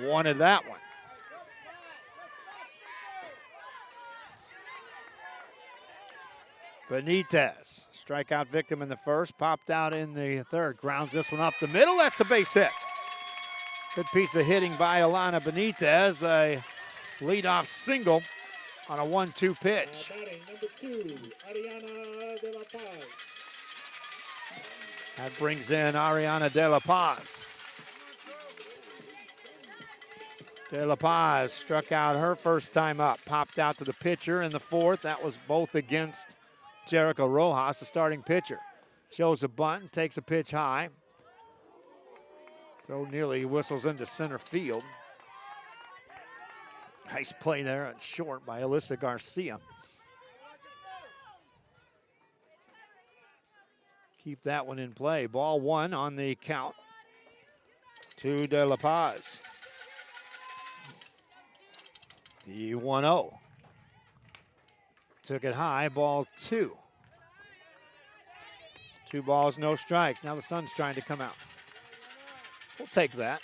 Speaker 1: wanted that one. Benitez, strikeout victim in the 1st, popped out in the 3rd. Grounds this one up the middle. That's a base hit. Good piece of hitting by Alana Benitez. A leadoff single on a 1-2 pitch.
Speaker 17: Batting number 2, Ariana De La Paz.
Speaker 1: That brings in Ariana De La Paz. De La Paz struck out her first time up, popped out to the pitcher in the 4th. That was both against Jericho Rojas, the starting pitcher. Shows a bunt and takes a pitch high. Throw nearly whistles into center field. Nice play there at short by Alyssa Garcia. Keep that one in play. Ball 1 on the count to De La Paz. The 1-0. Took it high, ball 2. 2 balls, no strikes. Now the sun's trying to come out. We'll take that.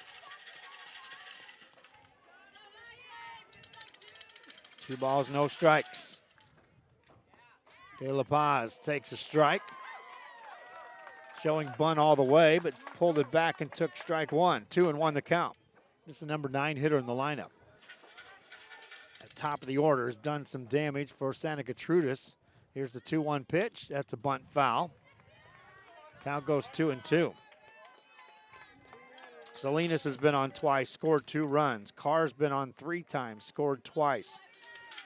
Speaker 1: 2 balls, no strikes. De La Paz takes a strike. Showing bunt all the way, but pulled it back and took strike 1. 2-1 the count. This is the number 9 hitter in the lineup. At top of the order has done some damage for Santa Gertrudes. Here's the 2-1 pitch. That's a bunt foul. Count goes 2-2. Salinas has been on twice, scored 2 runs. Carr's been on 3 times, scored twice.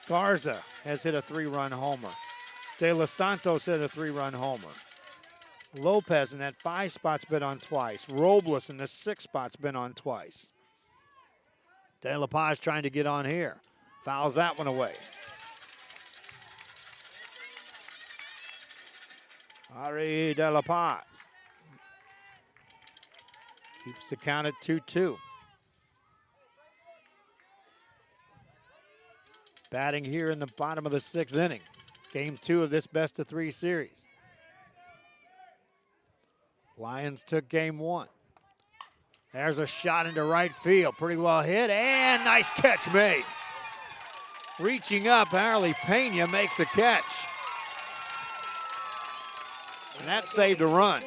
Speaker 1: Garza has hit a 3-run homer. De Los Santos hit a 3-run homer. Lopez in that 5 spot's been on twice. Robles in the 6 spot's been on twice. De La Paz trying to get on here. Fouls that one away. Ari De La Paz keeps the count at 2-2. Batting here in the bottom of the 6th inning. Game 2 of this best-of-3 series. Lions took game 1. There's a shot into right field. Pretty well hit, and nice catch made. Reaching up, Arlie Pena makes a catch. And that saved a run.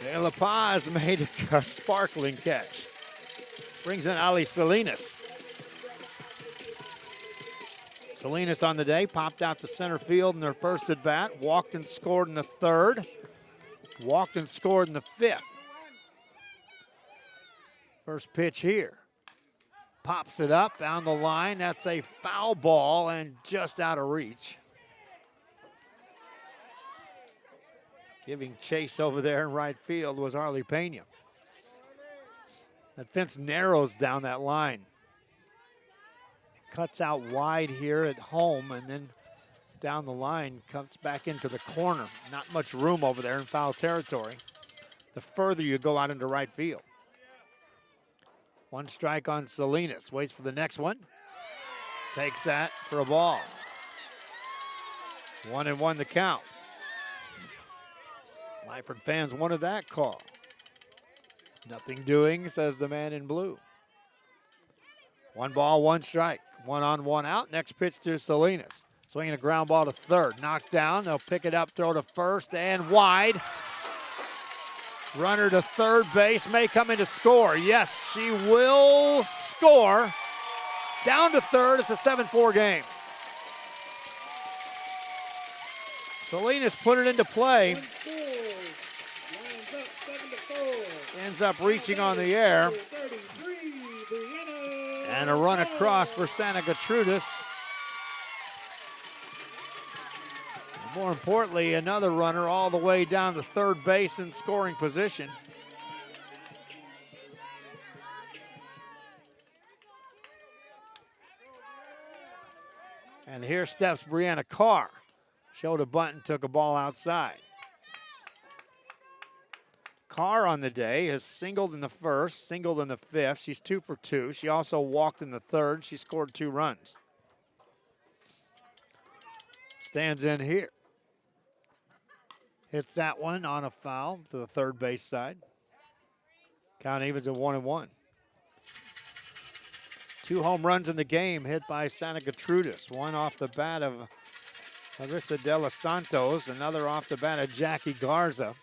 Speaker 1: De La Paz made a sparkling catch. Brings in Ali Salinas. Salinas on the day, popped out to center field in their first at bat, walked and scored in the 3rd, walked and scored in the 5th. First pitch here. Pops it up down the line. That's a foul ball and just out of reach. Giving chase over there in right field was Arlie Pena. That fence narrows down that line. Cuts out wide here at home and then down the line comes back into the corner. Not much room over there in foul territory. The further you go out into right field. 1 strike on Salinas. Waits for the next one. Takes that for a ball. 1-1 the count. Lyford fans wanted that call. Nothing doing, says the man in blue. 1 ball, 1 strike. 1 on, 1 out. Next pitch to Salinas. Swinging a ground ball to 3rd. Knocked down. They'll pick it up, throw to 1st, and wide. Runner to 3rd base. May come in to score. Yes, she will score. Down to 3rd. It's a 7-4 game. Salinas put it into play. Ends up reaching on the air. And a run across for Santa Gertrudes. More importantly, another runner all the way down to third base in scoring position. And here steps Brianna Carr. Showed a bunt and took a ball outside. Carr on the day has singled in the first, singled in the fifth. She's 2 for 2. She also walked in the third. She scored 2 runs. Stands in here. Hits that one on a foul to the third base side. Count evens at 1-1. 2 home runs in the game hit by Santa Gertrudes. One off the bat of Larissa De Los Santos, another off the bat of Jackie Garza.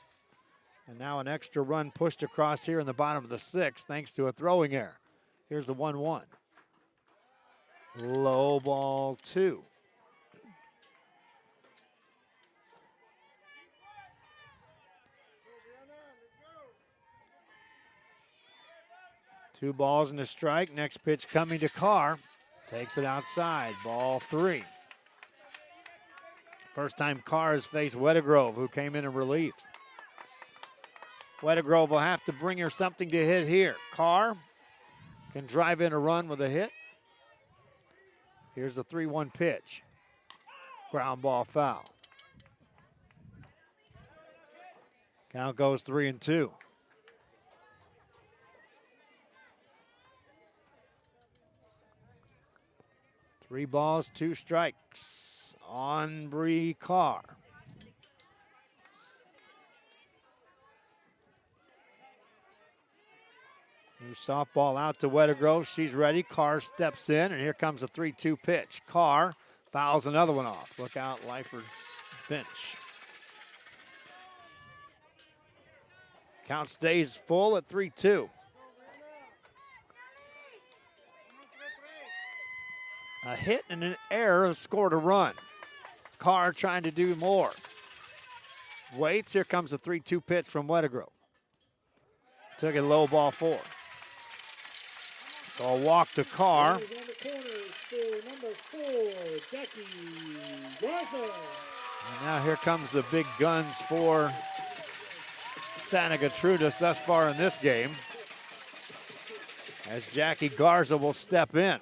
Speaker 1: And now an extra run pushed across here in the bottom of the 6th thanks to a throwing error. Here's the 1-1. Low ball 2. Two balls and a strike. Next pitch coming to Carr. Takes it outside. Ball 3. First time Carr has faced Weddegrove, who came in relief. Weddegrove will have to bring her something to hit here. Carr can drive in a run with a hit. Here's the 3-1 pitch. Ground ball foul. Count goes 3-2. 3 balls, 2 strikes on Bree Carr. New softball out to Weddegrove. She's ready. Carr steps in, and here comes a 3-2 pitch. Carr fouls another one off. Look out, Lyford's bench. Count stays full at 3-2. A hit and an error have scored a run. Carr trying to do more. Waits. Here comes a 3-2 pitch from Weddegrove. Took it low, ball 4. So a walk to Carr.
Speaker 17: On the corner for number 4, Jackie Garza.
Speaker 1: And now here comes the big guns for Santa Gertrudes thus far in this game, as Jackie Garza will step in.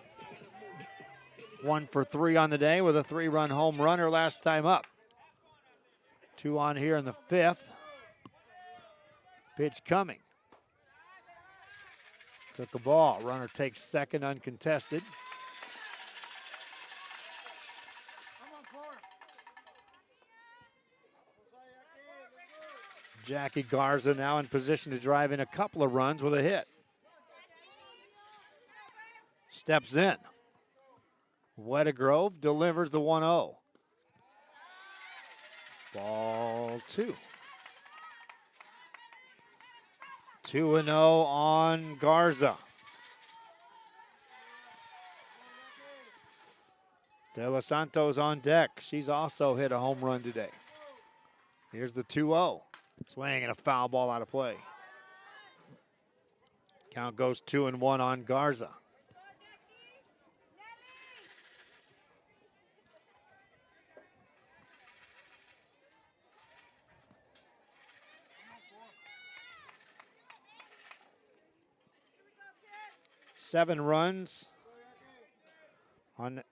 Speaker 1: 1 for 3 on the day with a 3-run home run her last time up. 2 on here in the 5th. Pitch coming. Took a ball. Runner takes second uncontested. Jackie Garza now in position to drive in a couple of runs with a hit. Steps in. Weddegrove delivers the 1-0. Ball 2. 2-0 on Garza. De Los Santos on deck. She's also hit a home run today. Here's the 2-0. Swing and a foul ball out of play. Count goes 2-1 on Garza. Seven runs on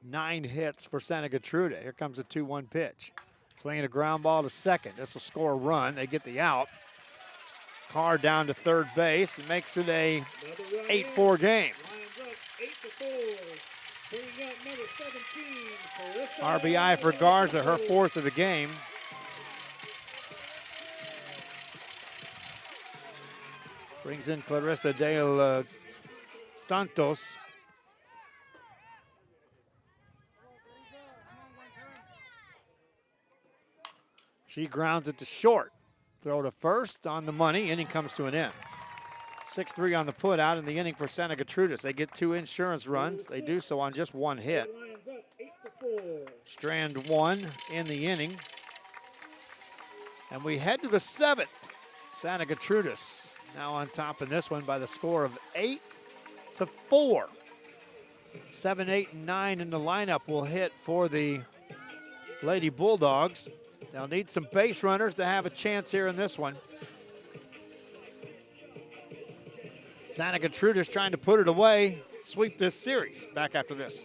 Speaker 1: 9 hits for Santa Gertrudes. Here comes a 2-1 pitch. Swinging a ground ball to second. This will score a run. They get the out. Carr down to third base. It makes it a 8-4 game. RBI for Garza, her 4th of the game. Brings in Clarissa De Los Santos. She grounds it to short. Throw to first on the money. Inning comes to an end. 6-3 on the put out in the inning for Santa Gertrudes. They get 2 insurance runs. They do so on just 1 hit. Strand 1 in the inning. And we head to the 7th. Santa Gertrudes now on top in this one by the score of 8-4. 7, 8, and 9 in the lineup will hit for the Lady Bulldogs. They'll need some base runners to have a chance here in this one. Santa Gertrudes trying to put it away, sweep this series. Back after this.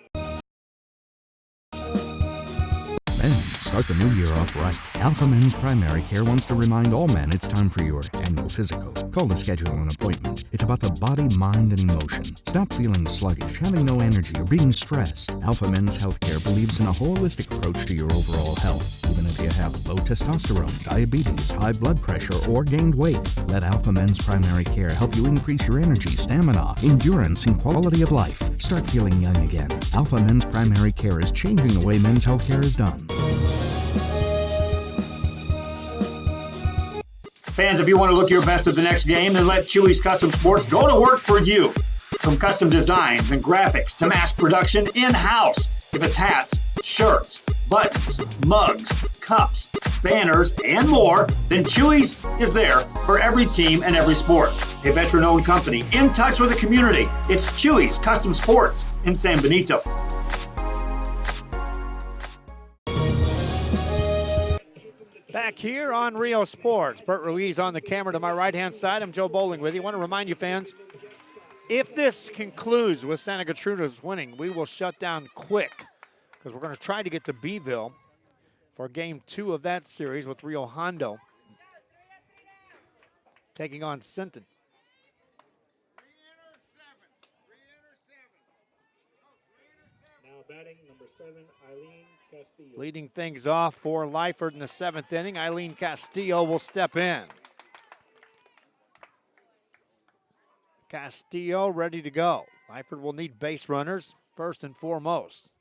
Speaker 4: Men, start the new year off right. Alpha Men's Primary Care wants to remind all men it's time for your annual physical. Call to schedule an appointment. It's about the body, mind, and emotion. Stop feeling sluggish, having no energy, or being stressed. Alpha Men's Healthcare believes in a holistic approach to your overall health. Even if you have low testosterone, diabetes, high blood pressure, or gained weight, let Alpha Men's Primary Care help you increase your energy, stamina, endurance, and quality of life. Start feeling young again. Alpha Men's Primary Care is changing the way men's healthcare is done.
Speaker 11: Fans, if you want to look your best at the next game, then let Chewy's Custom Sports go to work for you. From custom designs and graphics to mass production in-house. If it's hats, shirts, buttons, mugs, cups, banners, and more, then Chewy's is there for every team and every sport. A veteran-owned company in touch with the community. It's Chewy's Custom Sports in San Benito.
Speaker 1: Back here on Rio Sports. Bert Ruiz on the camera to my right-hand side. I'm Joe Bowling with you. I want to remind you, fans, if this concludes with Santa Gertrudes winning, we will shut down quick because we're going to try to get to Beeville for game 2 of that series with Rio Hondo taking on Sinton.
Speaker 17: Now batting number 7, Eileen Castillo.
Speaker 1: Leading things off for Lyford in the 7th inning, Eileen Castillo will step in. Castillo ready to go. Lyford will need base runners first and foremost.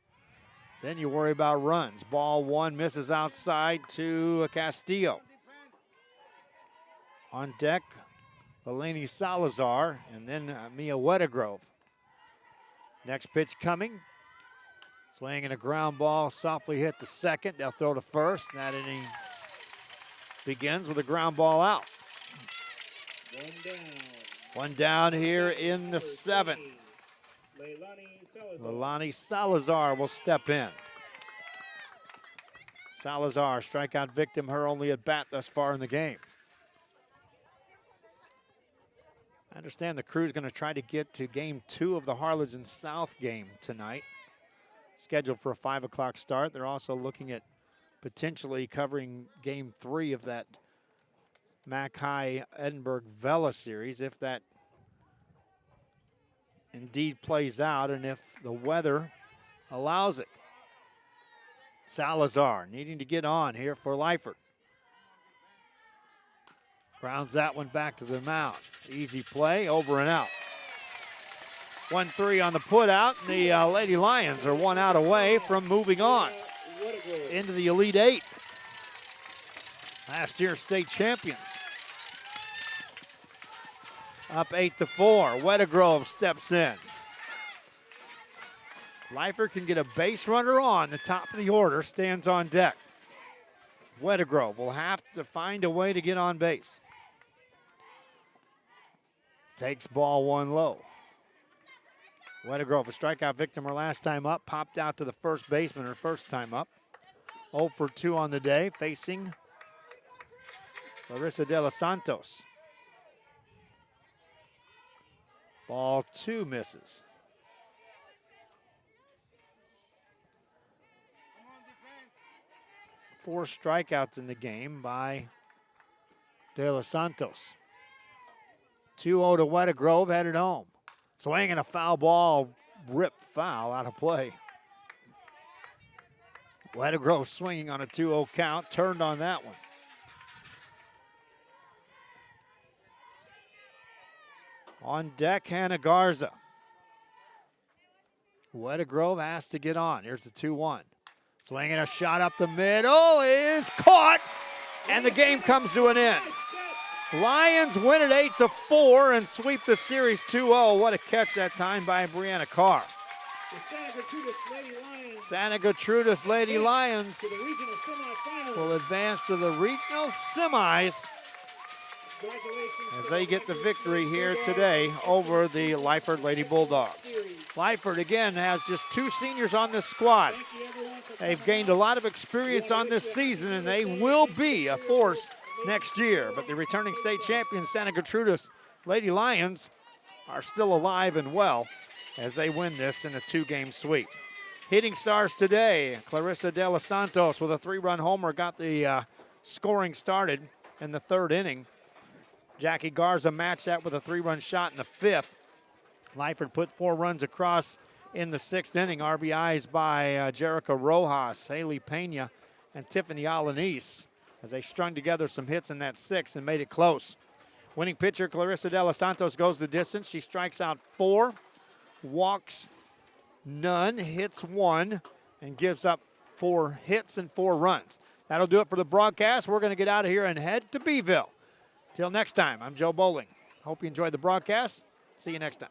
Speaker 1: Then you worry about runs. Ball 1 misses outside to Castillo. On deck, Eleni Salazar and then Mia Weddegrove. Next pitch coming. Swinging a ground ball, softly hit to second. They'll throw to first. That inning begins with a ground ball out. One down here in the 7th. Leilani Salazar will step in. Salazar, strikeout victim, her only at bat thus far in the game. I understand the crew's going to try to get to game 2 of the Harlingen South game tonight. Scheduled for a 5 o'clock start. They're also looking at potentially covering game 3 of that Mac High Edinburgh Vela series if that indeed plays out and if the weather allows it. Salazar needing to get on here for Lyford. Grounds that one back to the mound. Easy play, over and out. 1-3 on the put out. The Lady Lions are 1 out away from moving on into the Elite 8. Last year's state champions. Up 8-4. Weddegrove steps in. Lyford can get a base runner on the top of the order, stands on deck. Weddegrove will have to find a way to get on base. Takes ball 1 low. Weddegrove, a strikeout victim her last time up, popped out to the first baseman her first time up. 0 for 2 on the day, facing Larissa De Los Santos. Ball 2 misses. Four strikeouts in the game by De Los Santos. 2-0 to Weddegrove, headed home. Swinging a foul ball, ripped foul out of play. Weddegrove swinging on a 2-0 count, turned on that one. On deck, Hannah Garza. Weddegrove has to get on. Here's the 2-1. Swinging a shot up the middle is caught, and the game comes to an end. Lions win it 8-4 and sweep the series 2-0. What a catch that time by Brianna Carr. Santa Gertrudes Lady Lions will advance to the regional semis as they get the victory here today over the Lyford Lady Bulldogs. Lyford again has just 2 seniors on this squad. They've gained a lot of experience on this season, and they will be a force next year. But the returning state champions, Santa Gertrudes Lady Lions, are still alive and well as they win this in a 2-game sweep. Hitting stars today, Clarissa De Los Santos with a 3-run homer got the scoring started in the 3rd inning. Jackie Garza matched that with a 3-run shot in the 5th. Lyford put 4 runs across in the 6th inning. RBIs by Jerica Rojas, Haley Pena, and Tiffany Alanis as they strung together some hits in that 6th and made it close. Winning pitcher Clarissa De Los Santos goes the distance. She strikes out 4, walks none, hits 1, and gives up 4 hits and 4 runs. That'll do it for the broadcast. We're going to get out of here and head to Beeville. Till next time, I'm Joe Bowling. Hope you enjoyed the broadcast. See you next time.